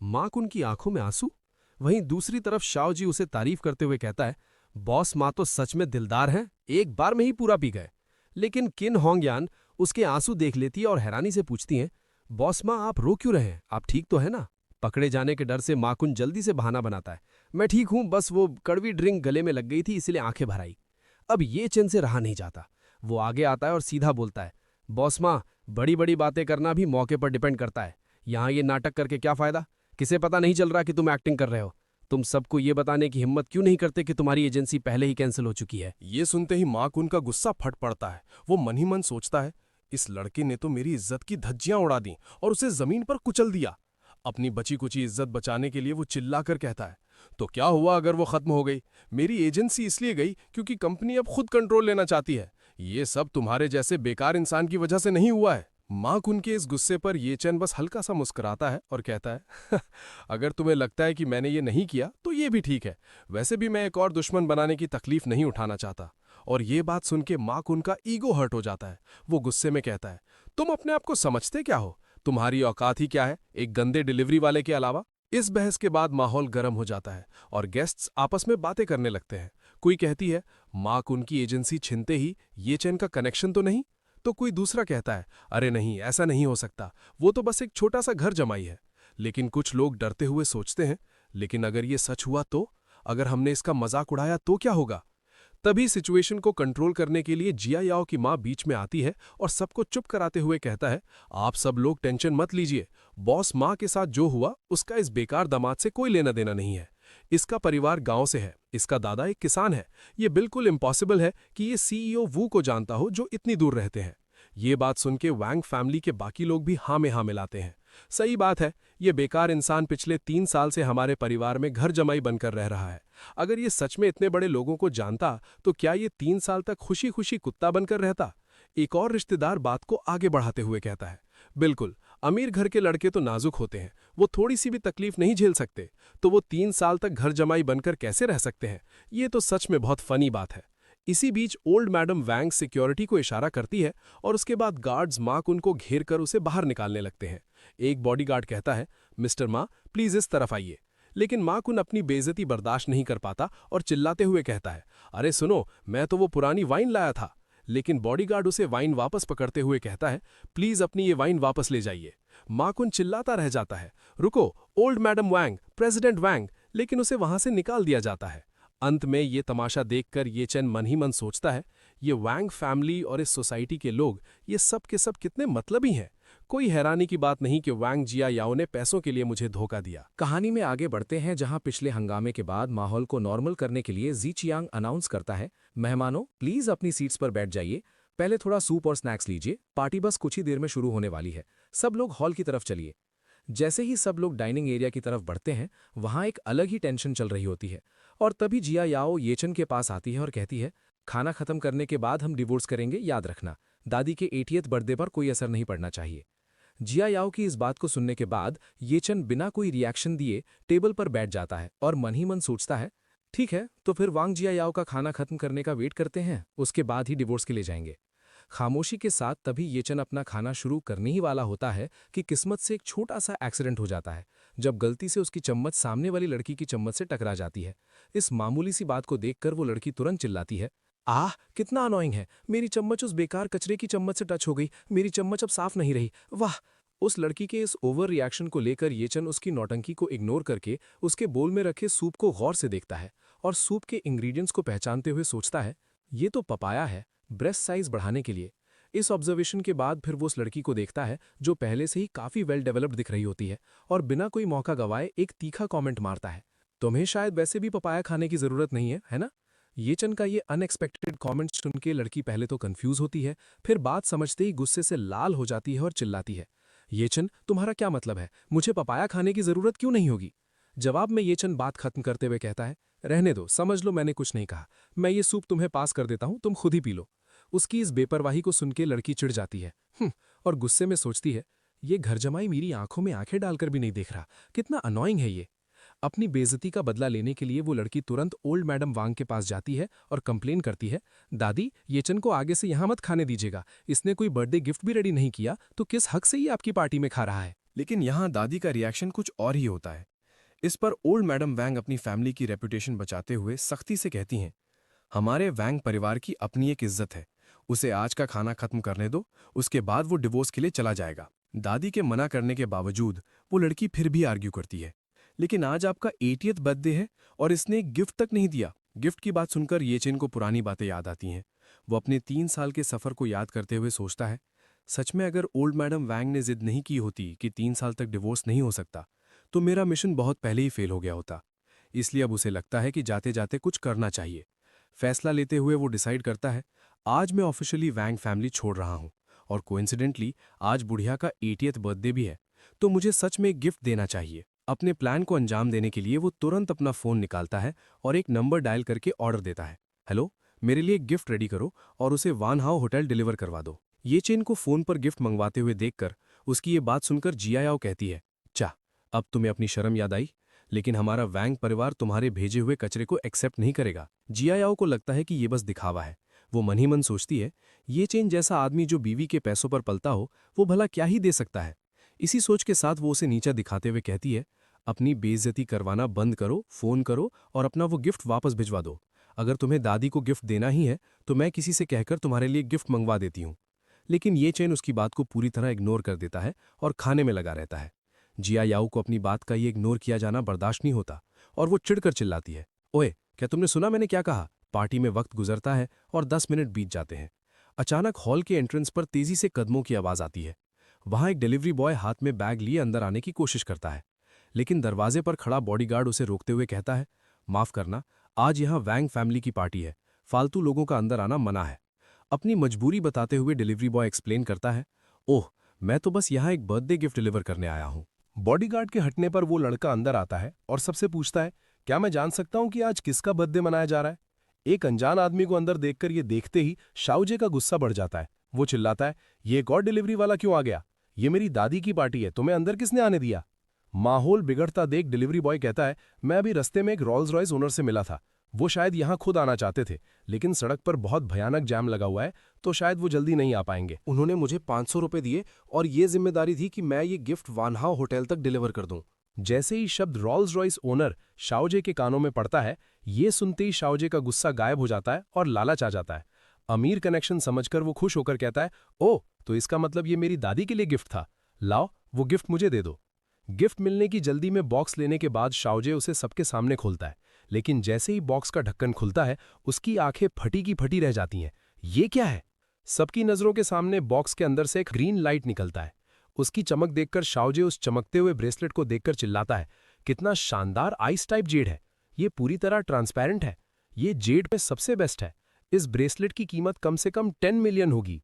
माकुन की आंखों में आंसू। वहीं दूसरी तरफ शाओजी उसे तारीफ करते हुए कहता है, बॉस माँ तो सच में दिलदार हैं, एक बार में ही पूरा पी गए। लेकिन किन होंगयान उसके आंसू देख लेती है और हैरानी से पूछती हैं, बॉस माँ आप रो क्यों रहे हैं, आप ठीक तो है ना? पकड़े जाने के डर से माकुन जल्दी से बहाना बनाता है, मैं ठीक हूं, बस वो कड़वी ड्रिंक गले में लग गई थी इसलिए आंखें भर आई। अब ये चिन से रहा नहीं जाता, वो आगे आता है और सीधा बोलता है, बॉस माँ, बड़ी बड़ी बातें करना भी मौके पर डिपेंड करता है। यहाँ ये नाटक करके क्या फायदा? किसे पता नहीं चल रहा कि तुम एक्टिंग कर रहे हो? तुम सबको ये बताने की हिम्मत क्यों नहीं करते कि तुम्हारी एजेंसी पहले ही कैंसिल हो चुकी है? ये सुनते ही माकुन का गुस्सा फट पड़ता है। वो मन ही मन सोचता है, इस लड़के ने तो मेरी इज्जत की धज्जियां उड़ा दी और उसे जमीन पर कुचल दिया। अपनी बची कुची इज्जत बचाने के लिए वो चिल्लाकर कहता है, तो क्या हुआ अगर वो खत्म हो गई? मेरी एजेंसी इसलिए गई क्योंकि कंपनी अब खुद कंट्रोल लेना चाहती है। ये सब तुम्हारे जैसे बेकार इंसान की वजह से नहीं हुआ है। माकुन के इस गुस्से पर ये चैन बस हल्का सा मुस्कुराता है और कहता है, अगर तुम्हें लगता है कि मैंने ये नहीं किया तो ये भी ठीक है। वैसे भी मैं एक और दुश्मन बनाने की तकलीफ नहीं उठाना चाहता। और ये बात सुन के माकुन का ईगो हर्ट हो जाता है। वो गुस्से में कहता है, तुम अपने आप को समझते क्या हो? तुम्हारी औकात ही क्या है एक गंदे डिलीवरी वाले के अलावा? इस बहस के बाद माहौल गर्म हो जाता है और गेस्ट्स आपस में बातें करने लगते हैं। कोई कहती है मार्क उनकी एजेंसी छिनते ही ये चैन का कनेक्शन तो नहीं, तो कोई दूसरा कहता है अरे नहीं, ऐसा नहीं हो सकता, वो तो बस एक छोटा सा घर जमाई है। लेकिन कुछ लोग डरते हुए सोचते हैं, लेकिन अगर ये सच हुआ तो, अगर हमने इसका मजाक उड़ाया तो क्या होगा? तभी सिचुएशन को कंट्रोल करने के लिए जिया याओ की मां बीच में आती है और सबको चुप कराते हुए कहता है, आप सब लोग टेंशन मत लीजिए, बॉस मां के साथ जो हुआ उसका इस बेकार दामाद से कोई लेना देना नहीं है। इसका परिवार गांव से है, इसका दादा एक किसान है, ये बिल्कुल इम्पॉसिबल है कि ये सीईओ वू को जानता हो जो इतनी दूर रहते हैं। ये बात सुन के वैंग फैमिली के बाकी लोग भी हाँ में हाँ मिलाते हैं। सही बात है, ये बेकार इंसान पिछले 3 साल से हमारे परिवार में घर जमाई बनकर रह रहा है। अगर ये सच में इतने बड़े लोगों को जानता तो क्या ये 3 साल तक खुशी खुशी कुत्ता बनकर रहता? एक और रिश्तेदार बात को आगे बढ़ाते हुए कहता है, बिल्कुल, अमीर घर के लड़के तो नाजुक होते हैं, वो थोड़ी सी भी तकलीफ नहीं झेल सकते, तो वो 3 साल तक घर जमाई बनकर कैसे रह सकते हैं? ये तो सच में बहुत फनी बात है। इसी बीच ओल्ड मैडम वैंग सिक्योरिटी को इशारा करती है और उसके बाद गार्ड्स मार्क उनको घेर कर उसे बाहर निकालने लगते हैं। एक बॉडीगार्ड कहता है, मिस्टर मा प्लीज इस तरफ आइए। लेकिन मार्कुन अपनी बेइज्जती बर्दाश्त नहीं कर पाता और चिल्लाते हुए कहता है, अरे सुनो, मैं तो वो पुरानी वाइन लाया था। लेकिन बॉडीगार्ड उसे वाइन वापस पकड़ते हुए कहता है, प्लीज अपनी ये वाइन वापस ले जाइए। मार्कुन चिल्लाता रह जाता है, रुको ओल्ड मैडम वैंग, प्रेसिडेंट वैंग, लेकिन उसे वहां से निकाल दिया जाता है। अंत में ये तमाशा देखकर ये चेन मन ही मन सोचता है, ये वैंग फैमिली और इस सोसाइटी के लोग ये सब के सब कितने मतलबी हैं। कोई हैरानी की बात नहीं कि वैंग जिया याओ ने पैसों के लिए मुझे धोखा दिया। कहानी में आगे बढ़ते हैं जहां पिछले हंगामे के बाद माहौल को नॉर्मल करने के लिए जी चियांग अनाउंस करता है, मेहमानों प्लीज अपनी सीट्स पर बैठ जाइए, पहले थोड़ा सूप और स्नैक्स लीजिए, पार्टी बस कुछ ही देर में शुरू होने वाली है, सब लोग हॉल की तरफ चलिए। जैसे ही सब लोग डाइनिंग एरिया की तरफ बढ़ते हैं वहां एक अलग ही टेंशन चल रही होती है और तभी जिया याओ येचन के पास आती है और कहती है, खाना खत्म करने के बाद हम डिवोर्स करेंगे, याद रखना, दादी के 80th बर्थडे पर कोई असर नहीं पड़ना चाहिए। जिया याओ की इस बात को सुनने के बाद येचन बिना कोई रिएक्शन दिए टेबल पर बैठ जाता है और मन ही मन सोचता है, ठीक है तो फिर वांग जिया याओ का खाना खत्म करने का वेट करते हैं, उसके बाद ही डिवोर्स के लिए जाएंगे। खामोशी के साथ तभी येचन अपना खाना शुरू करने ही वाला होता है कि किस्मत से एक छोटा सा एक्सीडेंट हो जाता है, जब गलती से उसकी चम्मच सामने वाली लड़की की चम्मच से टकरा जाती है। इस मामूली सी बात को देखकर वो लड़की तुरंत चिल्लाती है, आह कितना अनोइंग है, मेरी चम्मच उस बेकार कचरे की चम्मच से टच हो गई, मेरी चम्मच अब साफ नहीं रही, वाह। उस लड़की के इस ओवर रिएक्शन को लेकर येचन उसकी नौटंकी को इग्नोर करके उसके बोल में रखे सूप को गौर से देखता है और सूप के इंग्रेडिएंट्स को पहचानते हुए सोचता है, ये तो पपाया है, ब्रेस्ट साइज बढ़ाने के लिए। इस ऑब्जर्वेशन के बाद फिर वो उस लड़की को देखता है जो पहले से ही काफी वेल डेवलप्ड दिख रही होती है और बिना कोई मौका गवाए एक तीखा कमेंट मारता है, तुम्हें शायद वैसे भी पपाया खाने की जरूरत नहीं है ना? येचन का ये अनएक्सपेक्टेड कमेंट सुन के लड़की पहले तो कंफ्यूज होती है, फिर बात समझते ही गुस्से से लाल हो जाती है और चिल्लाती है, येचन तुम्हारा क्या मतलब है, मुझे पपाया खाने की जरूरत क्यों नहीं होगी? जवाब में येचन बात खत्म करते हुए कहता है, रहने दो, समझ लो मैंने कुछ नहीं कहा, मैं ये सूप तुम्हें पास कर देता हूं, तुम खुद ही पी लो। उसकी इस बेपरवाही को सुन के लड़की चिढ़ जाती है और गुस्से में सोचती है, ये घर जमाई मेरी आंखों में आंखें डालकर भी नहीं देख रहा, कितना अनोइंग है ये। अपनी बेइज्जती का बदला लेने के लिए वो लड़की तुरंत ओल्ड मैडम वांग के पास जाती है और कंप्लेन करती है, दादी येचन को आगे से यहां मत खाने दीजिएगा, इसने कोई बर्थडे गिफ्ट भी रेडी नहीं किया तो किस हक से ये आपकी पार्टी में खा रहा है। लेकिन यहाँ दादी का रिएक्शन कुछ और ही होता है। इस पर ओल्ड मैडम वैंग अपनी फैमिली की रेपुटेशन बचाते हुए सख्ती से कहती हैं, हमारे वैंग परिवार की अपनी एक इज्जत है, उसे आज का खाना खत्म करने दो, उसके बाद वो डिवोर्स के लिए चला जाएगा। दादी के मना करने के बावजूद वो लड़की फिर भी आर्ग्यू करती है, लेकिन आज आपका 80th बर्थडे है और इसने एक गिफ्ट तक नहीं दिया। गिफ्ट की बात सुनकर येचेन को पुरानी बातें याद आती हैं। वो अपने 3 साल के सफर को याद करते हुए सोचता है, सच में अगर ओल्ड मैडम वैंग ने जिद नहीं की होती कि 3 साल तक डिवोर्स नहीं हो सकता तो मेरा मिशन बहुत पहले ही फेल हो गया होता। इसलिए अब उसे लगता है कि जाते जाते कुछ करना चाहिए। फैसला लेते हुए वो डिसाइड करता है, आज मैं ऑफिशियली वैंग फैमिली छोड़ रहा हूं और कोइंसिडेंटली आज बुढ़िया का 80th बर्थडे भी है, तो मुझे सच में एक गिफ्ट देना चाहिए। अपने प्लान को अंजाम देने के लिए वो तुरंत अपना फोन निकालता है और एक नंबर डायल करके ऑर्डर देता है, हेलो, मेरे लिए एक गिफ्ट रेडी करो और उसे वान हाओ होटल डिलीवर करवा दो। ये चेन को फोन पर गिफ्ट मंगवाते हुए देखकर उसकी ये बात सुनकर जिया याओ कहती है, चा अब तुम्हें अपनी शर्म याद आई, लेकिन हमारा वैंग परिवार तुम्हारे भेजे हुए कचरे को एक्सेप्ट नहीं करेगा। जिया याओ को लगता है कि ये बस दिखावा है। वो मन ही मन सोचती है, ये चेन जैसा आदमी जो बीवी के पैसों पर पलता हो वो भला क्या ही दे सकता है। इसी सोच के साथ वो उसे नीचा दिखाते हुए कहती है, अपनी बेइज्जती करवाना बंद करो, फोन करो और अपना वो गिफ्ट वापस भिजवा दो। अगर तुम्हें दादी को गिफ्ट देना ही है तो मैं किसी से कहकर तुम्हारे लिए गिफ्ट मंगवा देती हूँ। लेकिन ये चेन उसकी बात को पूरी तरह इग्नोर कर देता है और खाने में लगा रहता है। जिया याओ को अपनी बात का ये इग्नोर किया जाना बर्दाश्त नहीं होता और वो चिढ़कर चिल्लाती है, ओए क्या तुमने सुना मैंने क्या कहा? पार्टी में वक्त गुजरता है और 10 मिनट बीत जाते हैं। अचानक हॉल के एंट्रेंस पर तेजी से कदमों की आवाज आती है। वहां एक डिलीवरी बॉय हाथ में बैग लिए अंदर आने की कोशिश करता है, लेकिन दरवाजे पर खड़ा बॉडीगार्ड उसे रोकते हुए कहता है, माफ करना, आज यहां वैंग फैमिली की पार्टी है, फालतू लोगों का अंदर आना मना है। अपनी मजबूरी बताते हुए डिलीवरी बॉय एक्सप्लेन करता है, ओह मैं तो बस यहां एक बर्थडे गिफ्ट डिलीवर करने आया हूं। बॉडीगार्ड के हटने पर वो लड़का अंदर आता है और सबसे पूछता है, क्या मैं जान सकता हूं कि आज किसका बर्थडे मनाया जा रहा है? एक अनजान आदमी को अंदर देखकर ये देखते ही शाओजे का गुस्सा बढ़ जाता है। वो चिल्लाता है, ये एक और डिलीवरी वाला क्यों आ गया? ये मेरी दादी की पार्टी है, तुम्हें अंदर किसने आने दिया? माहौल बिगड़ता देख डिलीवरी बॉय कहता है, मैं अभी रस्ते में एक रॉल्स रॉयस ओनर से मिला था। वो शायद यहां खुद आना चाहते थे, लेकिन सड़क पर बहुत भयानक जैम लगा हुआ है, तो शायद वो जल्दी नहीं आ पाएंगे। उन्होंने मुझे 500 रुपए दिए और ये जिम्मेदारी थी कि मैं ये गिफ्ट वानहाओ होटल तक डिलीवर कर दूं। जैसे ही शब्द रॉल्स रॉयस ओनर शाओजे के कानों में पड़ता है, ये सुनते ही शाओजे का गुस्सा गायब हो जाता है और लालच आ जाता है। अमीर कनेक्शन समझकर वो खुश होकर कहता है, ओह तो इसका मतलब ये मेरी दादी के लिए गिफ्ट था, लाओ वो गिफ्ट मुझे दे दो। गिफ्ट मिलने की जल्दी में बॉक्स लेने के बाद शाओजे उसे सबके सामने खोलता है, लेकिन जैसे ही बॉक्स का ढक्कन खुलता है उसकी आंखें फटी की फटी रह जाती हैं। ये क्या है? सबकी नजरों के सामने बॉक्स के अंदर से एक ग्रीन लाइट निकलता है। उसकी चमक देखकर शाओजे उस चमकते हुए ब्रेसलेट को देखकर चिल्लाता है, कितना शानदार आइस टाइप जेड है, ये पूरी तरह ट्रांसपेरेंट है, ये जेड में सबसे बेस्ट है। इस ब्रेसलेट की कीमत कम से कम 10 मिलियन होगी।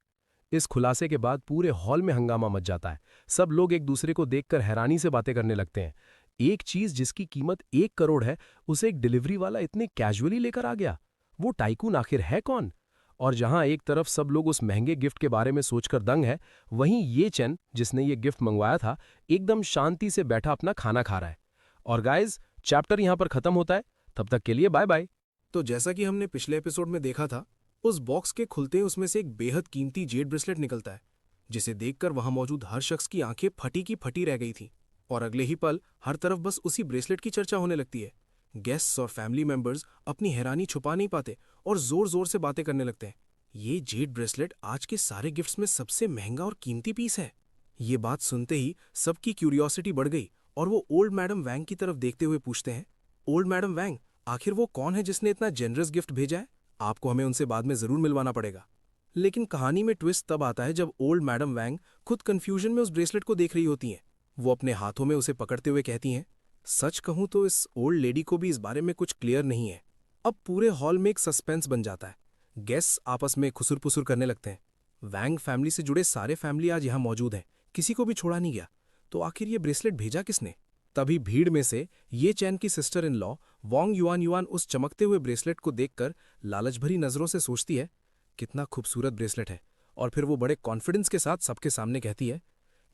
इस खुलासे के बाद पूरे हॉल में हंगामा मच जाता है। सब लोग एक दूसरे को देखकर हैरानी से बातें करने लगते हैं। एक चीज जिसकी कीमत 1 करोड़ है, उसे एक डिलीवरी वाला इतने कैजुअली लेकर आ गया। वो टाइकून आखिर है कौन? और जहां एक तरफ सब लोग उस महंगे गिफ्ट के बारे में सोचकर दंग है, वहीं ये चेन जिसने ये गिफ्ट मंगवाया था एकदम शांति से बैठा अपना खाना खा रहा है। और गाइज, चैप्टर यहां पर खत्म होता है। तब तक के लिए बाय बाय। तो जैसा कि हमने पिछले एपिसोड में देखा था, उस बॉक्स के खुलते ही उसमें से एक बेहद कीमती जेड ब्रेसलेट निकलता है, जिसे देखकर वहां मौजूद हर शख्स की आंखें फटी की फटी रह गई थी। और अगले ही पल हर तरफ बस उसी ब्रेसलेट की चर्चा होने लगती है। गेस्ट्स और फैमिली मेंबर्स अपनी हैरानी छुपा नहीं पाते और जोर जोर से बातें करने लगते हैं। ये जेड ब्रेसलेट आज के सारे गिफ्ट्स में सबसे महंगा और कीमती पीस है। ये बात सुनते ही सबकी क्यूरियोसिटी बढ़ गई और वो ओल्ड मैडम वैंग की तरफ देखते हुए पूछते हैं, ओल्ड मैडम वैंग, आखिर वो कौन है जिसने इतना जेनरस गिफ्ट भेजा है? आपको हमें उनसे बाद में जरूर मिलवाना पड़ेगा। लेकिन कहानी में ट्विस्ट तब आता है जब ओल्ड मैडम वैंग खुद कंफ्यूजन में उस ब्रेसलेट को देख रही होती हैं। वो अपने हाथों में उसे पकड़ते हुए कहती हैं, सच कहूं तो इस ओल्ड लेडी को भी इस बारे में कुछ क्लियर नहीं है। अब पूरे हॉल में एक सस्पेंस बन जाता है। गेस्ट्स आपस में खुसुर-पुसुर करने लगते हैं। वैंग फैमिली से जुड़े सारे फैमिली आज यहाँ मौजूद हैं, किसी को भी छोड़ा नहीं गया। तो आखिर ये ब्रेसलेट भेजा किसने? तभी भीड़ में से ये चैन की sister in law Wong yuan yuan उस चमकते हुए ब्रेसलेट को देखकर लालच भरी नजरों से सोचती है, कितना खूबसूरत ब्रेसलेट है। और फिर वो बड़े कॉन्फिडेंस के साथ सबके सामने कहती है,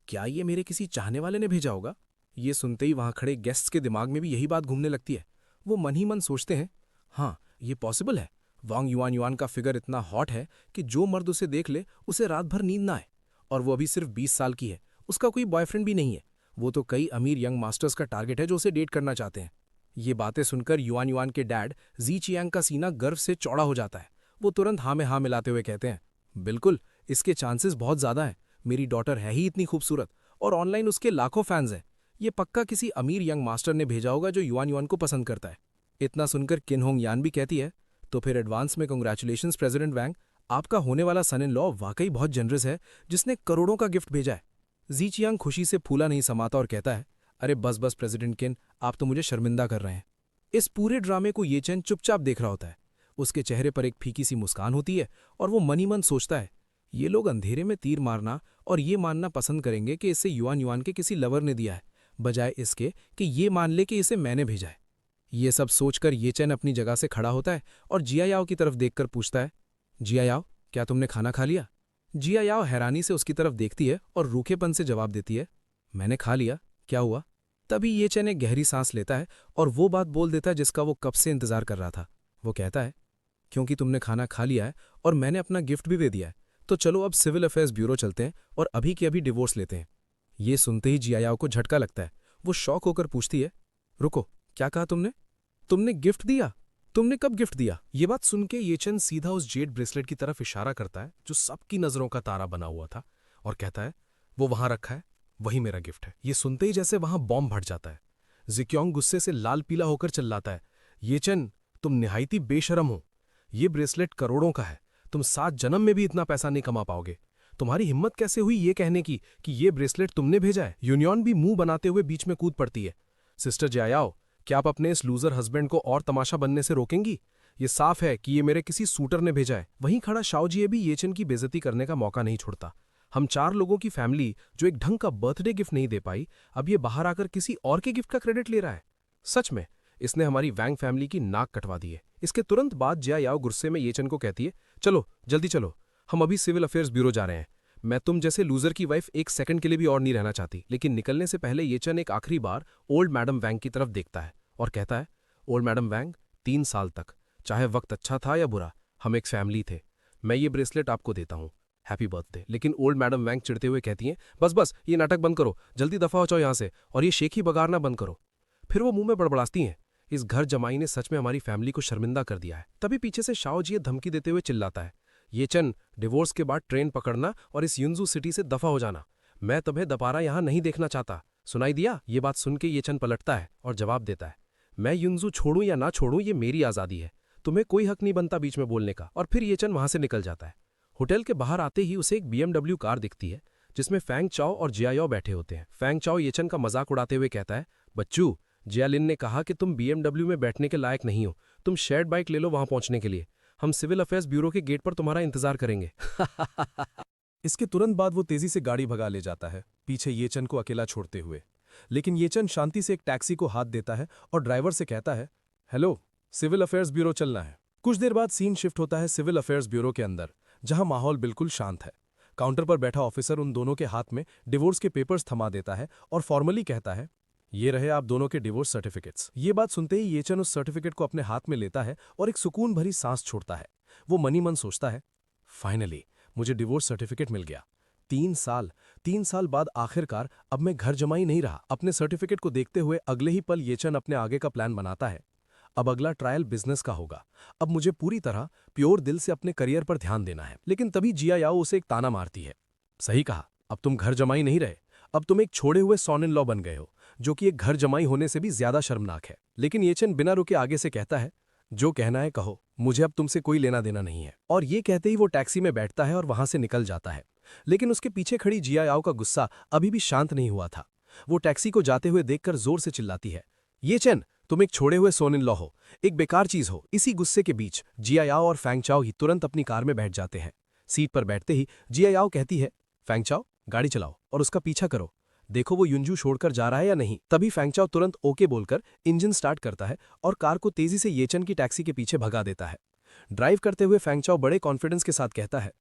क्या ये मेरे किसी चाहने वाले ने भेजा होगा? ये सुनते ही वहां खड़े गेस्ट्स के दिमाग में भी यही बात घूमने लगती है। वो मन ही मन सोचते हैं, हाँ ये पॉसिबल है। वोंग युआन युआन का फिगर इतना हॉट है कि जो मर्द उसे देख ले उसे रात भर नींद ना आए। और वो अभी सिर्फ 20 साल की है, उसका कोई बॉयफ्रेंड भी नहीं है। वो तो कई अमीर यंग मास्टर्स का टारगेट है जो उसे डेट करना चाहते हैं। ये बातें सुनकर युआन युआन के डैड जी चियांग का सीना गर्व से चौड़ा हो जाता है। वो तुरंत हाँ में हाँ मिलाते हुए कहते हैं, बिल्कुल, इसके चांसेस बहुत ज्यादा है। मेरी डॉटर है ही इतनी खूबसूरत और ऑनलाइन उसके लाखों फैंस हैं। ये पक्का किसी अमीर यंग मास्टर ने भेजा होगा जो युआन युआन को पसंद करता है। इतना सुनकर किन होंग यान भी कहती है, तो फिर एडवांस में कांग्रेचुलेशंस प्रेसिडेंट वैंग, आपका होने वाला सन इन लॉ वाकई बहुत जनरस है जिसने करोड़ों का गिफ्ट भेजा है। जी चियांग खुशी से फूला नहीं समाता और कहता है, अरे बस बस प्रेसिडेंट किन, आप तो मुझे शर्मिंदा कर रहे हैं। इस पूरे ड्रामे को ये चैन चुपचाप देख रहा होता है। उसके चेहरे पर एक फीकी सी मुस्कान होती है और वो मन ही मन सोचता है, ये लोग अंधेरे में तीर मारना और ये मानना पसंद करेंगे कि इसे युआन युआन के किसी लवर ने दिया है, बजाय इसके कि ये मान ले कि इसे मैंने भेजा है। ये सब सोचकर ये चैन अपनी जगह से खड़ा होता है और जिया याओ की तरफ देखकर पूछता है, जिया याओ, क्या तुमने खाना खा लिया? जिया याओ हैरानी से उसकी तरफ देखती है और रूखेपन से जवाब देती है, मैंने खा लिया, क्या हुआ? तभी ये चैन एक गहरी सांस लेता है और वो बात बोल देता है जिसका वो कब से इंतजार कर रहा था। वो कहता है, क्योंकि तुमने खाना खा लिया है और मैंने अपना गिफ्ट भी दे दिया है, तो चलो अब सिविल अफेयर्स ब्यूरो चलते हैं और अभी के अभी डिवोर्स लेते हैं। ये सुनते ही जिया याओ को झटका लगता है। वो शॉक होकर पूछती है, रुको, क्या कहा तुमने? तुमने गिफ्ट दिया? तुमने कब गिफ्ट दिया? ये बात सुन के येचन सीधा उस जेड ब्रेसलेट की तरफ इशारा करता है जो सबकी नजरों का तारा बना हुआ था, और कहता है, वो वहां रखा है, वही मेरा गिफ्ट है। ये सुनते ही जैसे वहां बॉम्ब फट जाता है। जिक्योंग गुस्से से लाल पीला होकर चिल्लाता है, येचन, तुम निहायती बेशरम हो। ये ब्रेसलेट करोड़ों का है, तुम 7 जन्म में भी इतना पैसा नहीं कमा पाओगे। तुम्हारी हिम्मत कैसे हुई ये कहने की कि ये ब्रेसलेट तुमने भेजा है? यूनियन भी मुंह बनाते हुए बीच में कूद पड़ती है। सिस्टर जियाओ, क्या आप अपने इस लूजर हस्बैंड को और तमाशा बनने से रोकेंगी? ये साफ है कि ये मेरे किसी सूटर ने भेजा है। वहीं खड़ा शाओजिए भी येचन की बेइज्जती करने का मौका नहीं छोड़ता। हम 4 लोगों की फैमिली जो एक ढंग का बर्थडे गिफ्ट नहीं दे पाई, अब ये बाहर आकर किसी और के गिफ्ट का क्रेडिट ले रहा है। सच में इसने हमारी वैंग फैमिली की नाक कटवा दी है। इसके तुरंत बाद जियाओ गुस्से में येचन को कहती है, चलो जल्दी चलो, हम अभी सिविल अफेयर्स ब्यूरो जा रहे हैं। मैं तुम जैसे लूजर की वाइफ एक सेकंड के लिए भी और नहीं रहना चाहती। लेकिन निकलने से पहले येचन एक आखिरी बार ओल्ड मैडम वैंग की तरफ देखता है और कहता है, ओल्ड मैडम वैंग, 3 साल तक, चाहे वक्त अच्छा था या बुरा, हम एक फैमिली थे। मैं ये ब्रेसलेट आपको देता हूँ, हैप्पी बर्थडे। लेकिन ओल्ड मैडम वैंग चिढ़ते हुए कहती हैं, बस बस ये नाटक बंद करो, जल्दी दफा हो जाओ यहाँ से, और ये शेखी बगारना बंद करो। फिर वो मुंह में बड़बड़ाती हैं, इस घर जमाई ने सच में हमारी फैमिली को शर्मिंदा कर दिया है। तभी पीछे से शाओजिए धमकी देते हुए चिल्लाता है, येचन, डिवोर्स के बाद ट्रेन पकड़ना और इस युनजू सिटी से दफा हो जाना। मैं तुम्हें दोबारा यहां नहीं देखना चाहता। सुनाई दिया? ये बात सुन के येचन पलटता है और जवाब देता है, मैं युनजू छोड़ूं या ना छोड़ूं ये मेरी आजादी है, तुम्हें कोई हक नहीं बनता बीच में बोलने का। और फिर येचन वहां से निकल जाता है। होटल के बाहर आते ही उसे एक BMW कार दिखती है जिसमें फैंग चाओ और जियाओ बैठे होते हैं। फैंग चाओ येचन का मजाक उड़ाते हुए कहता है, बच्चू, जियालिन ने कहा कि तुम BMW में बैठने के लायक नहीं हो, तुम शेयर्ड बाइक ले लो वहां पहुंचने के लिए। हम सिविल अफेयर्स ब्यूरो के गेट पर तुम्हारा इंतजार करेंगे। इसके तुरंत बाद वो तेजी से गाड़ी भगा ले जाता है, पीछे येचन को अकेला छोड़ते हुए। लेकिन येचन शांति से एक टैक्सी को हाथ देता है और ड्राइवर से कहता है, हेलो, सिविल अफेयर्स ब्यूरो चलना है। कुछ देर बाद सीन शिफ्ट होता है सिविल अफेयर्स ब्यूरो के अंदर, जहां माहौल बिल्कुल शांत है। काउंटर पर बैठा ऑफिसर उन दोनों के हाथ में डिवोर्स के पेपर्स थमा देता है और फॉर्मली कहता है, ये रहे आप दोनों के डिवोर्स सर्टिफिकेट्स। ये बात सुनते ही येचन उस सर्टिफिकेट को अपने हाथ में लेता है और एक सुकून भरी सांस छोड़ता है। वो मनी मन सोचता है, फाइनली मुझे डिवोर्स सर्टिफिकेट मिल गया। 3 साल बाद आखिरकार अब मैं घर जमाई नहीं रहा। अपने सर्टिफिकेट को देखते हुए अगले ही पल येचन अपने आगे का प्लान बनाता है। अब अगला ट्रायल बिजनेस का होगा। अब मुझे पूरी तरह प्योर दिल से अपने करियर पर ध्यान देना है। लेकिन तभी जियाओ उसे एक ताना मारती है, सही कहा, अब तुम घर जमाई नहीं रहे, अब तुम एक छोड़े हुए सॉन इन लॉ बन गए हो, जो कि एक घर जमाई होने से भी ज्यादा शर्मनाक है। लेकिन येचन बिना रुके आगे से कहता है, जो कहना है कहो, मुझे अब तुमसे कोई लेना देना नहीं है। और ये कहते ही वो टैक्सी में बैठता है और वहां से निकल जाता है। लेकिन उसके पीछे खड़ी जियाओ का गुस्सा अभी भी शांत नहीं हुआ था। वो टैक्सी को जाते हुए देखकर जोर से चिल्लाती है, येचन, तुम एक छोड़े हुए सोन इन लॉ हो, एक बेकार चीज हो। इसी गुस्से के बीच जियाओ और फैंग चाओ ही तुरंत अपनी कार में बैठ जाते हैं। सीट पर बैठते ही जियाओ कहती है, फैंग चाओ, गाड़ी चलाओ और उसका पीछा करो, देखो वो युनजू छोड़कर जा रहा है या नहीं। तभी फैंग चाओ तुरंत ओके बोलकर इंजन स्टार्ट करता है और कार को तेजी से येचन की टैक्सी के पीछे भगा देता है। ड्राइव करते हुए फैंग चाओ बड़े कॉन्फिडेंस के साथ कहता है,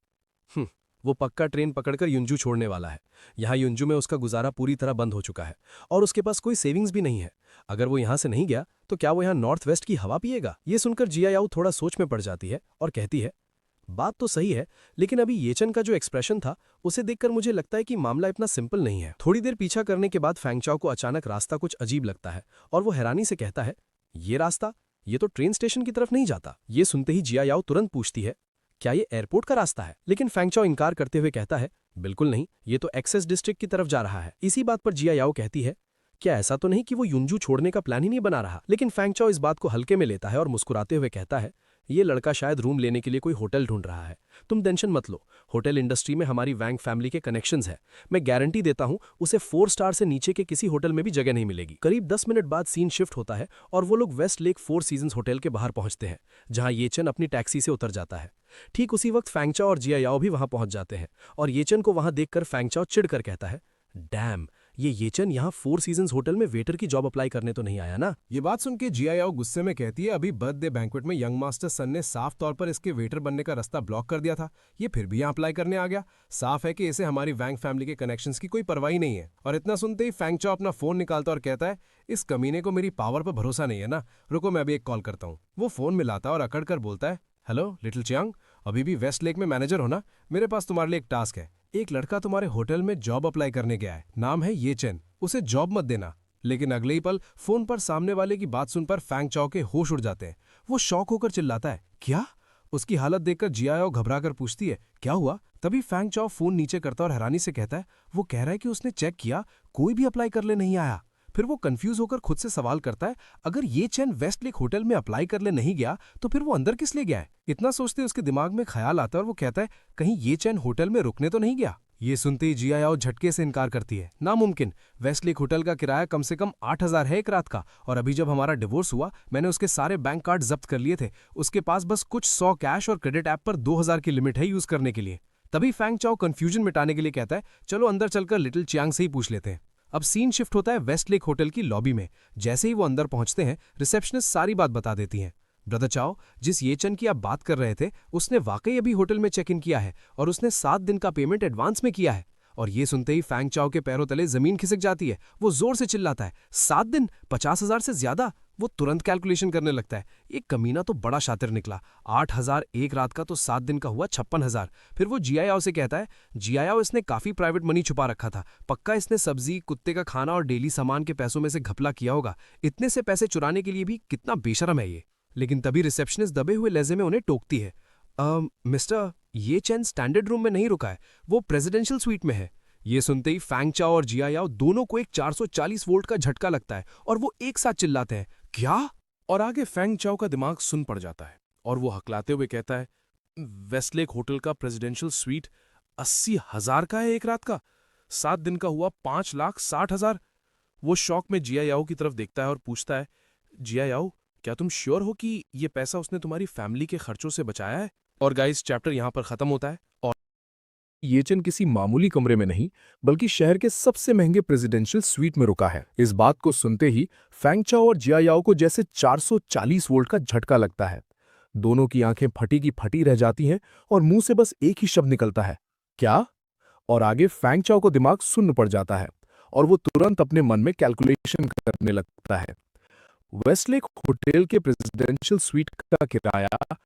वो पक्का ट्रेन पकड़कर युनजू छोड़ने वाला है। यहाँ युनजू में उसका गुजारा पूरी तरह बंद हो चुका है और उसके पास कोई सेविंग्स भी नहीं है। अगर वो यहाँ से नहीं गया तो क्या वो यहाँ नॉर्थ वेस्ट की हवा पिएगा? ये सुनकर जियाओ थोड़ा सोच में पड़ जाती है और कहती है, बात तो सही है, लेकिन अभी येचन का जो एक्सप्रेशन था उसे देखकर मुझे लगता है कि मामला इतना सिंपल नहीं है। थोड़ी देर पीछा करने के बाद फैंग चाओ को अचानक रास्ता कुछ अजीब लगता है और वो हैरानी से कहता है, ये रास्ता, ये तो ट्रेन स्टेशन की तरफ नहीं जाता। ये सुनते ही जियाओ तुरंत पूछती है, क्या ये एयरपोर्ट का रास्ता है? लेकिन फैंग चाओ इनकार करते हुए कहता है, बिल्कुल नहीं, ये तो एक्सेस डिस्ट्रिक्ट की तरफ जा रहा है। इसी बात पर जियाओ कहती है, क्या ऐसा तो नहीं कि वो युनजू छोड़ने का प्लान ही नहीं बना रहा? लेकिन फैंग चाओ इस बात को हल्के में लेता है और मुस्कुराते हुए कहता है, ये लड़का शायद रूम लेने के लिए कोई होटल ढूंढ रहा है, तुम टेंशन मत लो, होटल इंडस्ट्री में हमारी वैंग फैमिली के कनेक्शंस है, मैं गारंटी देता हूं उसे 4 स्टार से नीचे के किसी होटल में भी जगह नहीं मिलेगी। करीब 10 मिनट बाद सीन शिफ्ट होता है और वो लोग वेस्ट लेक 4 सीजन्स होटल के बाहर पहुंचते हैं, जहां येचन अपनी टैक्सी से उतर जाता है। ठीक उसी वक्त फैंग चाओ और जियाओ भी वहां पहुंच जाते हैं और येचन को वहां देखकर फैंग चाओ चिढ़कर कहता है, डैम, ये येचन यहाँ 4 सीजन्स होटल में वेटर की जॉब अप्लाई करने तो नहीं आया ना? ये बात सुन के जियाओ गुस्से में कहती है, अभी बर्थडे बैंक्वेट में यंग मास्टर सन ने साफ तौर पर इसके वेटर बनने का रास्ता ब्लॉक कर दिया था, ये फिर भी यहाँ अप्लाई करने आ गया। साफ है कि इसे हमारी वैंग फैमिली के कनेक्शंस की कोई परवाह नहीं है। और इतना सुनते ही फैंग चाओ अपना फोन निकालता और कहता है, इस कमीने को मेरी पावर पर भरोसा नहीं है ना, रुको मैं अभी एक कॉल करता हूँ। वो फोन मिलाता और अकड़ कर बोलता है, हेलो लिटिल चियांग, अभी भी वेस्ट लेक में मैनेजर हो ना? मेरे पास तुम्हारे लिए एक टास्क है। एक लड़का तुम्हारे होटल में जॉब अप्लाई करने गया है, नाम है येचन, उसे जॉब मत देना। लेकिन अगले ही पल फोन पर सामने वाले की बात सुनकर फैंग चाओ के होश उड़ जाते हैं। वो शॉक होकर चिल्लाता है, क्या? उसकी हालत देखकर जियाओ घबराकर पूछती है, क्या हुआ? तभी फैंग चाओ फोन नीचे करता और हैरानी से कहता है, वो कह रहा है कि उसने चेक किया, कोई भी अप्लाई करले नहीं आया। फिर वो कंफ्यूज होकर खुद से सवाल करता है, अगर ये चेन वेस्टलेक होटल में अप्लाई करले नहीं गया तो फिर वो अंदर किस लिए गया है? इतना सोचते उसके दिमाग में ख्याल आता है और वो कहता है, कहीं ये चेन होटल में रुकने तो नहीं गया? ये सुनते ही जियाओ झटके से इनकार करती है, नामुमकिन। वेस्टलेक होटल का किराया कम से कम 8,000 है एक रात का, और अभी जब हमारा डिवोर्स हुआ मैंने उसके सारे बैंक कार्ड जब्त कर लिए थे। उसके पास बस कुछ 100 कैश और क्रेडिट ऐप पर 2,000 की लिमिट है यूज करने के लिए। तभी फैंग चाओ कंफ्यूजन मिटाने के लिए कहता है, चलो अंदर चलकर लिटिल चियांग से ही पूछ लेते हैं। अब सीन शिफ्ट होता है वेस्टलेक होटल की लॉबी में। जैसे ही वो अंदर पहुंचते हैं, रिसेप्शनिस्ट सारी बात बता देती हैं। ब्रदर चाओ, जिस येचन की आप बात कर रहे थे उसने वाकई अभी होटल में चेक इन किया है और उसने 7 दिन का पेमेंट एडवांस में किया है। और ये सुनते ही फैंग चाओ के पैरों तले जमीन खिसक जाती है। वो जोर से चिल्लाता है, 7 दिन, 50,000 से ज्यादा? वो तुरंत कैलकुलेशन करने लगता है। ये कमीना तो बड़ा शातिर निकला। 8,000 एक रात का तो 7 दिन का हुआ 56,000। फिर वो जियाओ से कहता है, जियाओ इसने काफी प्राइवेट मनी छुपा रखा था, पक्का इसने सब्जी, कुत्ते का खाना और डेली सामान के पैसों में से घपला किया होगा। इतने से पैसे चुराने के लिए भी कितना बेशरम है ये। लेकिन तभी रिसेप्शनिस्ट दबे हुए लहजे में उन्हें टोकती है, मिस्टर, ये चैन स्टैंडर्ड रूम में नहीं रुका है, वो प्रेसिडेंशियल स्वीट में है। ये सुनते ही फैंग चाओ और जियाओ दोनों को एक 440 वोल्ट का झटका लगता है और वो एक साथ चिल्लाते हैं, क्या? और आगे फैंग चाओ का दिमाग सुन पड़ जाता है और वो हकलाते हुए कहता है, वेस्टलेक होटल का प्रेसिडेंशियल स्वीट 80,000 का है एक रात का, 7 दिन का हुआ 5,60,000। वो शौक में जियाओ की तरफ देखता है और पूछता है, जियाओ, क्या तुम श्योर हो कि ये पैसा उसने तुम्हारी फैमिली के खर्चों से बचाया है? और गाइस, चैप्टर यहां पर खत्म होता है। और ये चेन किसी मामूली कमरे में नहीं बल्कि शहर के सबसे महंगे प्रेसिडेंशियल स्वीट में रुका है। इस बात को सुनते ही फैंग चाओ और जियाओ को जैसे 440 वोल्ट का झटका लगता है। दोनों की आंखें फटी की फटी रह जाती हैं और मुंह से बस एक ही शब्द निकलता है, क्या? और आगे फैंग चाओ को दिमाग सुन्न पड़ जाता है और वो तुरंत अपने मन में कैलकुलेशन करने लगता है। वेस्टलेक होटल के प्रेसिडेंशियल स्वीट का किराया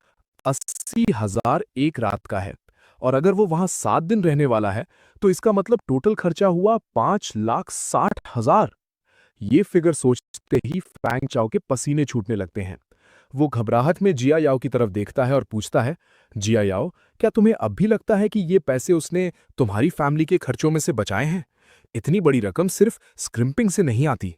80,000 एक रात का है और अगर वो वहां 7 दिन रहने वाला है तो इसका मतलब टोटल खर्चा हुआ 5,60,000। ये फिगर सोचते ही फैंग चाओ के पसीने छूटने लगते हैं। वो घबराहट में जियाओ की तरफ देखता है और पूछता है, जियाओ, क्या तुम्हें अब भी लगता है कि ये पैसे उसने तुम्हारी फैमिली के खर्चों में से बचाए हैं? इतनी बड़ी रकम सिर्फ स्क्रिम्पिंग से नहीं आती।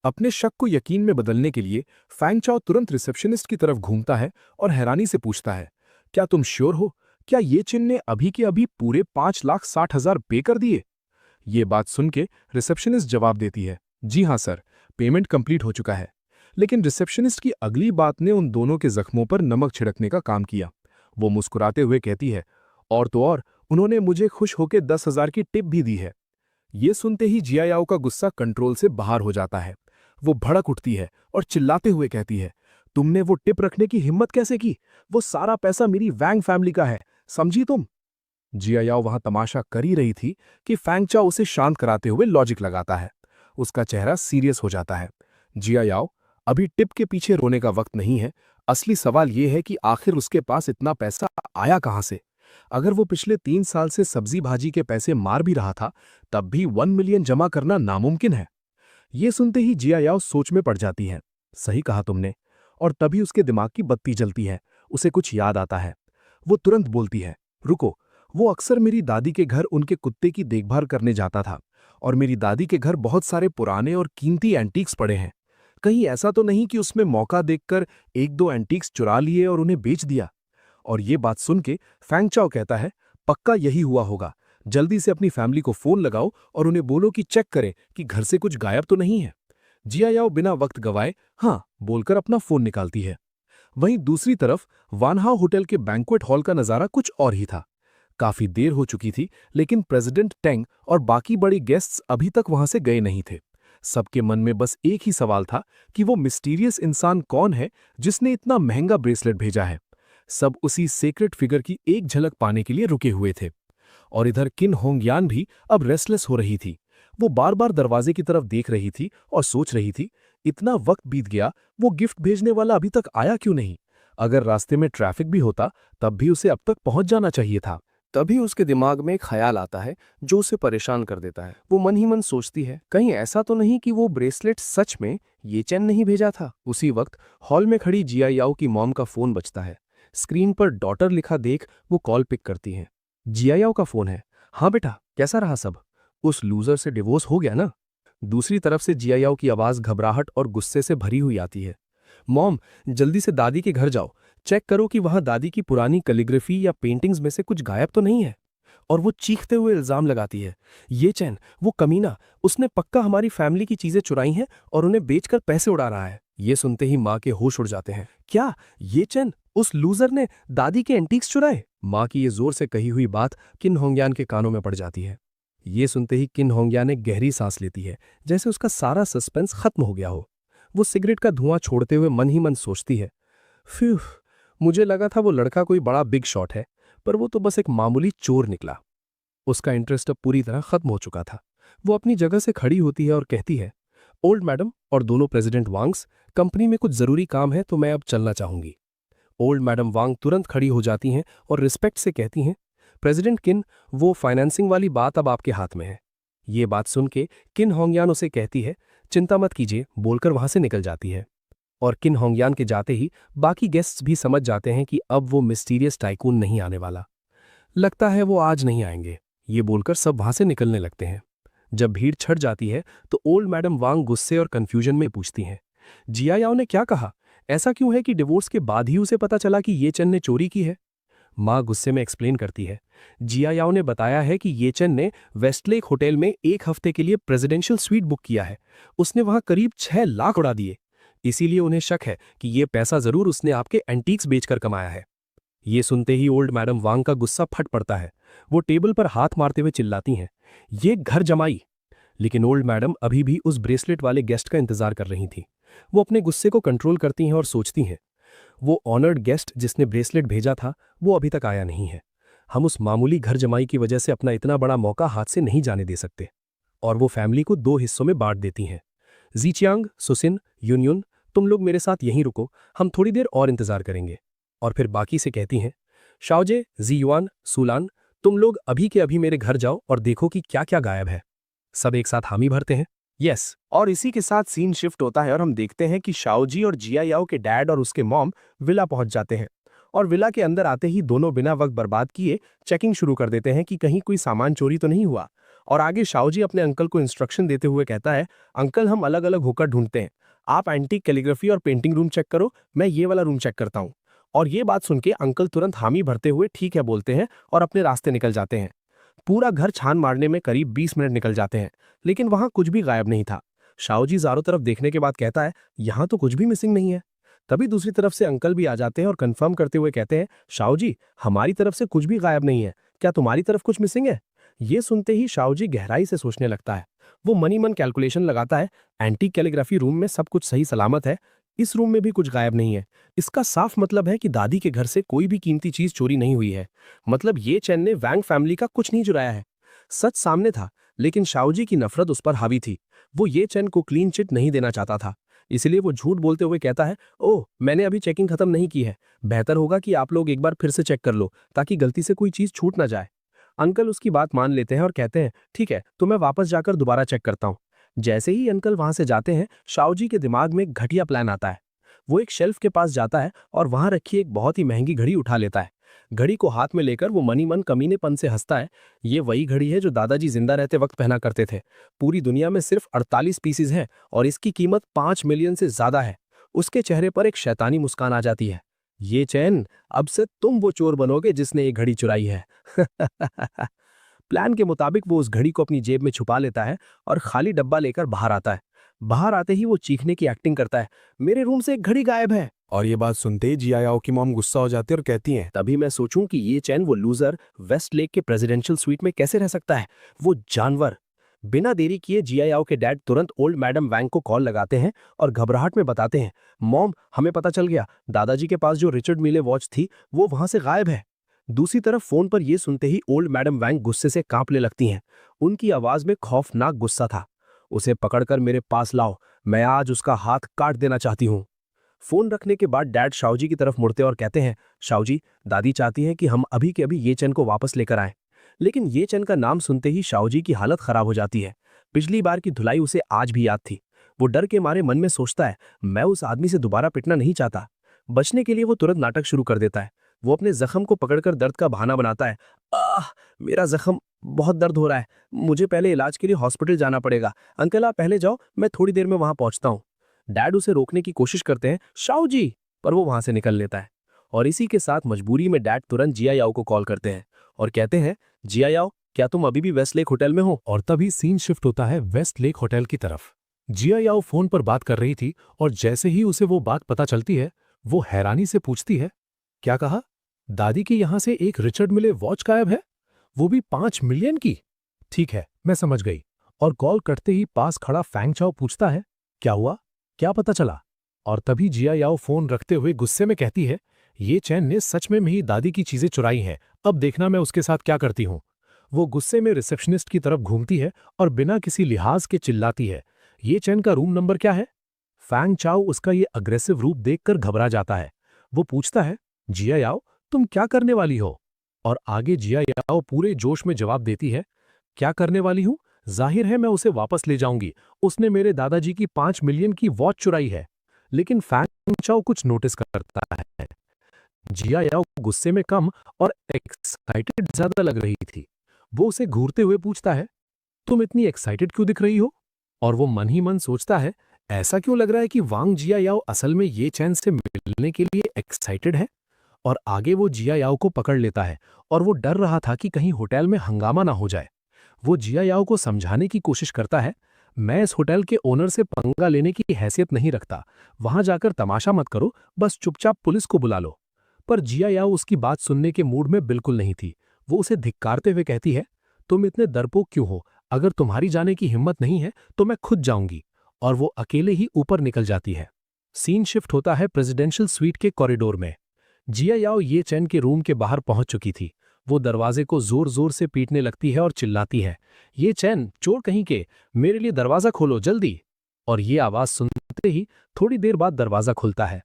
अपने शक को यकीन में बदलने के लिए फैंग चाओ तुरंत रिसेप्शनिस्ट की तरफ घूमता है और हैरानी से पूछता है, क्या तुम श्योर हो? क्या ये चिन ने अभी के अभी पूरे 5,60,000 पे कर दिए? ये बात सुन के रिसेप्शनिस्ट जवाब देती है, जी हाँ सर, पेमेंट कंप्लीट हो चुका है। लेकिन रिसेप्शनिस्ट की अगली बात ने उन दोनों के जख्मों पर नमक छिड़कने का काम किया। वो मुस्कुराते हुए कहती है, और तो और उन्होंने मुझे खुश होकर 10,000 की टिप भी दी है। ये सुनते ही जियाओ का गुस्सा कंट्रोल से बाहर हो जाता है। वो भड़क उठती है और चिल्लाते हुए कहती है, तुमने वो टिप रखने की हिम्मत कैसे की? वो सारा पैसा मेरी वैंग फैमिली का है, समझी तुम? जियाओ वहां तमाशा कर ही रही थी कि फैंग चाओ उसे शांत कराते हुए लॉजिक लगाता है। उसका चेहरा सीरियस हो जाता है। जियाओ, अभी टिप के पीछे रोने का वक्त नहीं है। असली सवाल यह है कि आखिर उसके पास इतना पैसा आया कहां से? अगर वो पिछले 3 साल से सब्जी भाजी के पैसे मार भी रहा था, तब भी 1 मिलियन जमा करना नामुमकिन है। ये सुनते ही जियाओ सोच में पड़ जाती है। सही कहा तुमने। और तभी उसके दिमाग की बत्ती जलती है। उसे कुछ याद आता है। वो तुरंत बोलती है, रुको, वो अक्सर मेरी दादी के घर उनके कुत्ते की देखभाल करने जाता था और मेरी दादी के घर बहुत सारे पुराने और कीमती एंटीक्स पड़े हैं। कहीं ऐसा तो नहीं कि उसमें मौका देखकर 1-2 एंटीक्स चुरा लिए और उन्हें बेच दिया? और ये बात सुन के फैंग चाओ कहता है, पक्का यही हुआ होगा। जल्दी से अपनी फैमिली को फोन लगाओ और उन्हें बोलो कि चेक करें कि घर से कुछ गायब तो नहीं है। जियाओ बिना वक्त गवाए हाँ बोलकर अपना फोन निकालती है। वहीं दूसरी तरफ वानहाउ होटल के बैंक्वेट हॉल का नजारा कुछ और ही था। काफी देर हो चुकी थी, लेकिन प्रेसिडेंट टेंग और बाकी बड़ी गेस्ट्स अभी तक वहां से गए नहीं थे। सबके मन में बस एक ही सवाल था कि वो मिस्टीरियस इंसान कौन है जिसने इतना महंगा ब्रेसलेट भेजा है। सब उसी सीक्रेट फिगर की एक झलक पाने के लिए रुके हुए थे। और इधर किन होंगयान भी अब रेस्टलेस हो रही थी। वो बार बार दरवाजे की तरफ देख रही थी और सोच रही थी, इतना वक्त बीत गया, वो गिफ्ट भेजने वाला अभी तक आया क्यों नहीं? अगर रास्ते में ट्रैफिक भी होता तब भी उसे अब तक पहुंच जाना चाहिए था। तभी उसके दिमाग में एक ख्याल आता है जो उसे परेशान कर देता है। वो मन ही मन सोचती है, कहीं ऐसा तो नहीं कि वो ब्रेसलेट सच में ये चैन नहीं भेजा था। उसी वक्त हॉल में खड़ी जिया याओ की मॉम का फोन बजता है। स्क्रीन पर डॉटर लिखा देख वो कॉल पिक करती हैं। जिया याओ का फोन है। हाँ बेटा, कैसा रहा सब? उस लूजर से डिवोर्स हो गया ना? दूसरी तरफ से जिया याओ की आवाज घबराहट और गुस्से से भरी हुई आती है। मॉम, जल्दी से दादी के घर जाओ, चेक करो कि वहां दादी की पुरानी कैलीग्राफी या पेंटिंग्स में से कुछ गायब तो नहीं है। और वो चीखते हुए इल्जाम लगाती है, ये चैन, वो कमीना, उसने पक्का हमारी फैमिली की चीजें चुराई हैं और उन्हें बेचकर पैसे उड़ा रहा है। ये सुनते ही माँ के होश उड़ जाते हैं। क्या ये चैन उस लूजर ने दादी के एंटीक्स चुराए? माँ की ये जोर से कही हुई बात किन होंग्यान के कानों में पड़ जाती है। ये सुनते ही किन होंग्यान एक गहरी सांस लेती है, जैसे उसका सारा सस्पेंस खत्म हो गया हो। वो सिगरेट का धुआं छोड़ते हुए मन ही मन सोचती है, फ्यू, मुझे लगा था वो लड़का कोई बड़ा बिग शॉट है, पर वो तो बस एक मामूली चोर निकला। उसका इंटरेस्ट अब पूरी तरह खत्म हो चुका था। वो अपनी जगह से खड़ी होती है और कहती है, ओल्ड मैडम और दोनों प्रेसिडेंट वांग्स, कंपनी में कुछ जरूरी काम है तो मैं अब चलना चाहूंगी। ओल्ड मैडम वांग तुरंत खड़ी हो जाती हैं और रिस्पेक्ट से कहती हैं, प्रेसिडेंट किन, वो फाइनेंसिंग वाली बात अब आपके हाथ में है। ये बात सुन के किन होंग्यान उसे कहती है, चिंता मत कीजिए, बोलकर वहां से निकल जाती है। और किन होंग्यान के जाते ही बाकी गेस्ट्स भी समझ जाते हैं कि अब वो मिस्टीरियस टाइकून नहीं आने वाला। लगता है वो आज नहीं आएंगे, ये बोलकर सब वहां से निकलने लगते हैं। जब भीड़ छट जाती है तो ओल्ड मैडम वांग गुस्से और कंफ्यूजन में पूछती हैं, जिया याओ ने क्या कहा? ऐसा क्यों है कि डिवोर्स के बाद ही उसे पता चला कि ये चेन ने चोरी की है? माँ गुस्से में एक्सप्लेन करती है, जिया याओ ने बताया है कि ये चेन ने वेस्टलेक होटल में 1 हफ्ते के लिए प्रेसिडेंशियल स्वीट बुक किया है। उसने वहां करीब 6 लाख उड़ा दिए। इसीलिए उन्हें शक है कि ये पैसा जरूर उसने आपके एंटीक्स बेचकर कमाया है। ये सुनते ही ओल्ड मैडम वांग का गुस्सा फट पड़ता है। वो टेबल पर हाथ मारते हुए चिल्लाती हैं, ये घर जमाई। लेकिन ओल्ड मैडम अभी भी उस ब्रेसलेट वाले गेस्ट का इंतजार कर रही थी। वो अपने गुस्से को कंट्रोल करती हैं और सोचती हैं, वो ऑनर्ड गेस्ट जिसने ब्रेसलेट भेजा था वो अभी तक आया नहीं है। हम उस मामूली घर जमाई की वजह से अपना इतना बड़ा मौका हाथ से नहीं जाने दे सकते। और वो फैमिली को 2 हिस्सों में बांट देती हैं। जीचियांग, सुसिन, यूनयुन, तुम लोग मेरे साथ यहीं रुको, हम थोड़ी देर और इंतजार करेंगे। और फिर बाकी से कहती हैं, शाओजे, जीयुआन, सुलान, तुम लोग अभी के अभी मेरे घर जाओ और देखो कि क्या क्या गायब है। सब एक साथ हामी भरते हैं, यस। और इसी के साथ सीन शिफ्ट होता है और हम देखते हैं कि शाओजी और जिया याओ के डैड और उसके मॉम विला पहुंच जाते हैं। और विला के अंदर आते ही दोनों बिना वक्त बर्बाद किए चेकिंग शुरू कर देते हैं कि कहीं कोई सामान चोरी तो नहीं हुआ। और आगे शाओजी अपने अंकल को इंस्ट्रक्शन देते हुए कहता है, अंकल हम अलग अलग होकर ढूंढते हैं, आप एंटीक कैलीग्राफी और पेंटिंग रूम चेक करो, मैं ये वाला रूम चेक करता हूँ। और ये बात सुन के अंकल तुरंत हामी भरते हुए ठीक है बोलते हैं और अपने रास्ते निकल जाते हैं। पूरा घर छान मारने में करीब 20 मिनट निकल जाते हैं, लेकिन वहां कुछ भी गायब नहीं था। शाओजी चारों तरफ देखने के बाद कहता है, यहां तो कुछ भी मिसिंग नहीं है। तभी दूसरी तरफ से अंकल भी आ जाते हैं और कंफर्म करते हुए कहते हैं, शाओजी हमारी तरफ से कुछ भी गायब नहीं है, क्या तुम्हारी तरफ कुछ मिसिंग है? ये सुनते ही शाओजी गहराई से सोचने लगता है। वो मनी मन कैलकुलेशन लगाता है, एंटीक कैलीग्राफी रूम में सब कुछ सही सलामत है, इस रूम में भी कुछ गायब नहीं है। इसका साफ मतलब है कि दादी के घर से कोई भी कीमती चीज चोरी नहीं हुई है। मतलब ये चैन ने वैंग फैमिली का कुछ नहीं चुराया है। सच सामने था, लेकिन शाओजी की नफरत उस पर हावी थी। वो ये चैन को क्लीन चिट नहीं देना चाहता था, इसलिए वो झूठ बोलते हुए कहता है, ओह मैंने अभी चेकिंग खत्म नहीं की है, बेहतर होगा कि आप लोग एक बार फिर से चेक कर लो ताकि गलती से कोई चीज छूट ना जाए। अंकल उसकी बात मान लेते हैं और कहते हैं, ठीक है तो मैं वापस जाकर दोबारा चेक करता हूँ। जैसे ही अंकल वहां से जाते हैं, शाओजी के दिमाग में एक घटिया प्लान आता है। वो एक शेल्फ के पास जाता है और वहां रखी एक बहुत ही महंगी घड़ी उठा लेता है। घड़ी को हाथ में लेकर वो मनी मन कमीनेपन से हंसता है। ये वही घड़ी है जो दादाजी जिंदा रहते वक्त पहना करते थे। पूरी दुनिया में सिर्फ 48 पीसेज हैं और इसकी कीमत 5 मिलियन से ज्यादा है। उसके चेहरे पर एक शैतानी मुस्कान आ जाती है। ये चैन, अब से तुम वो चोर बनोगे जिसने ये घड़ी चुराई है। प्लान के मुताबिक वो उस घड़ी को अपनी जेब में छुपा लेता है और खाली डब्बा लेकर बाहर आता है। बाहर आते ही वो चीखने की एक्टिंग करता है, मेरे रूम से एक घड़ी गायब है। और ये बात सुनते ही जिया याओ की मॉम गुस्सा हो जाती है और कहती हैं, तभी मैं सोचूं कि ये चैन वो लूजर वेस्ट लेक के प्रेसिडेंशियल स्वीट में कैसे रह सकता है, वो जानवर। बिना देरी किए जिया याओ के डैड तुरंत ओल्ड मैडम वैंग को कॉल लगाते हैं और घबराहट में बताते हैं, मॉम हमें पता चल गया, दादाजी के पास जो रिचर्ड मिले वॉच थी वो वहां से गायब है। दूसरी तरफ फोन पर यह सुनते ही ओल्ड मैडम वैंग गुस्से से कांपने लगती हैं। उनकी आवाज में खौफनाक गुस्सा था। उसे पकड़कर मेरे पास लाओ, मैं आज उसका हाथ काट देना चाहती हूं। फोन रखने के बाद डैड शाओजी की तरफ मुड़ते और कहते हैं, शाओजी, दादी चाहती हैं कि हम अभी के अभी ये चेन को वापस लेकर आएं। लेकिन ये चेन का नाम सुनते ही शाओजी की हालत खराब हो जाती है। पिछली बार की धुलाई उसे आज भी याद थी। वो डर के मारे मन में सोचता है, मैं उस आदमी से दोबारा पिटना नहीं चाहता। बचने के लिए वो तुरंत नाटक शुरू कर देता है। वो अपने जख्म को पकड़कर दर्द का बहाना बनाता है। मेरा जख्म बहुत दर्द हो रहा है, मुझे पहले इलाज के लिए हॉस्पिटल जाना पड़ेगा। अंकल आप पहले जाओ, मैं थोड़ी देर में वहां पहुंचता हूँ। डैड उसे रोकने की कोशिश करते हैं, शाओजी, पर वो वहां से निकल लेता है। और इसी के साथ मजबूरी में डैड तुरंत जिया याओ को कॉल करते हैं और कहते हैं, जिया याओ, क्या तुम अभी भी वेस्ट लेक होटल में हो? और तभी सीन शिफ्ट होता है वेस्ट लेक होटल की तरफ। जिया याओ फोन पर बात कर रही थी और जैसे ही उसे वो बात पता चलती है, वो हैरानी से पूछती है, क्या कहा? दादी के यहां से एक रिचर्ड मिले वॉच गायब है, वो भी 5 मिलियन की? ठीक है, मैं समझ गई। और कॉल करते ही पास खड़ा फैंग चाओ पूछता है, क्या हुआ, क्या पता चला? और तभी जिया याओ फोन रखते हुए गुस्से में कहती है, ये चैन ने सच में मेरी दादी की चीजें चुराई हैं, अब देखना मैं उसके साथ क्या करती हूं। वो गुस्से में रिसेप्शनिस्ट की तरफ घूमती है और बिना किसी लिहाज के चिल्लाती है, ये चैन का रूम नंबर क्या है? फैंग चाओ उसका ये अग्रेसिव रूप देखकर घबरा जाता है। वो पूछता है, जिया याओ, तुम क्या करने वाली हो? और आगे जिया याओ पूरे जोश में जवाब देती है, क्या करने वाली हूं? जाहिर है मैं उसे वापस ले जाऊंगी, उसने मेरे दादाजी की 5 मिलियन की वॉच चुराई है। लेकिन फैंग चाओ कुछ नोटिस करता है। जिया याओ गुस्से में कम और एक्साइटेड ज्यादा लग रही थी। वो उसे घूरते हुए पूछता है, तुम इतनी एक्साइटेड क्यों दिख रही हो? और वो मन ही मन सोचता है, ऐसा क्यों लग रहा है कि वांग जिया याओ असल में ये चैन से मिलने के लिए एक्साइटेड है? और आगे वो जिया याओ को पकड़ लेता है और वो डर रहा था कि कहीं होटल में हंगामा ना हो जाए। वो जिया याओ को समझाने की कोशिश करता है, मैं इस होटल के ओनर से पंगा लेने की हैसियत नहीं रखता, वहां जाकर तमाशा मत करो, बस चुपचाप पुलिस को बुला लो। पर जिया याओ उसकी बात सुनने के मूड में बिल्कुल नहीं थी। वो उसे धिक्कारते हुए कहती है, तुम इतने डरपोक क्यों हो? अगर तुम्हारी जाने की हिम्मत नहीं है तो मैं खुद जाऊंगी। और वो अकेले ही ऊपर निकल जाती है। सीन शिफ्ट होता है प्रेसिडेंशियल स्वीट के कॉरिडोर में। जिया याओ ये चैन के रूम के बाहर पहुंच चुकी थी। वो दरवाजे को जोर जोर से पीटने लगती है और चिल्लाती है, ये चैन, चोर कहीं के, मेरे लिए दरवाजा खोलो जल्दी। और ये आवाज सुनते ही थोड़ी देर बाद दरवाजा खुलता है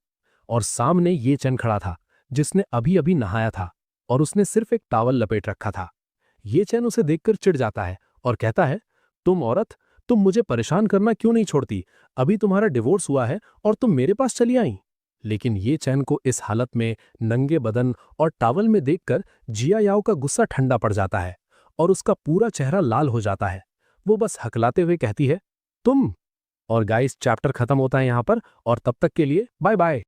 और सामने ये चैन खड़ा था, जिसने अभी अभी नहाया था और उसने सिर्फ एक टॉवल लपेट रखा था। ये चैन उसे देखकर चिढ़ जाता है और कहता है, तुम औरत, तुम मुझे परेशान करना क्यों नहीं छोड़ती? अभी तुम्हारा डिवोर्स हुआ है और तुम मेरे पास चली आई। लेकिन ये चैन को इस हालत में नंगे बदन और टॉवल में देखकर जिया याओ का गुस्सा ठंडा पड़ जाता है और उसका पूरा चेहरा लाल हो जाता है। वो बस हकलाते हुए कहती है, तुम। और गाइस, चैप्टर खत्म होता है यहां पर और तब तक के लिए बाय बाय।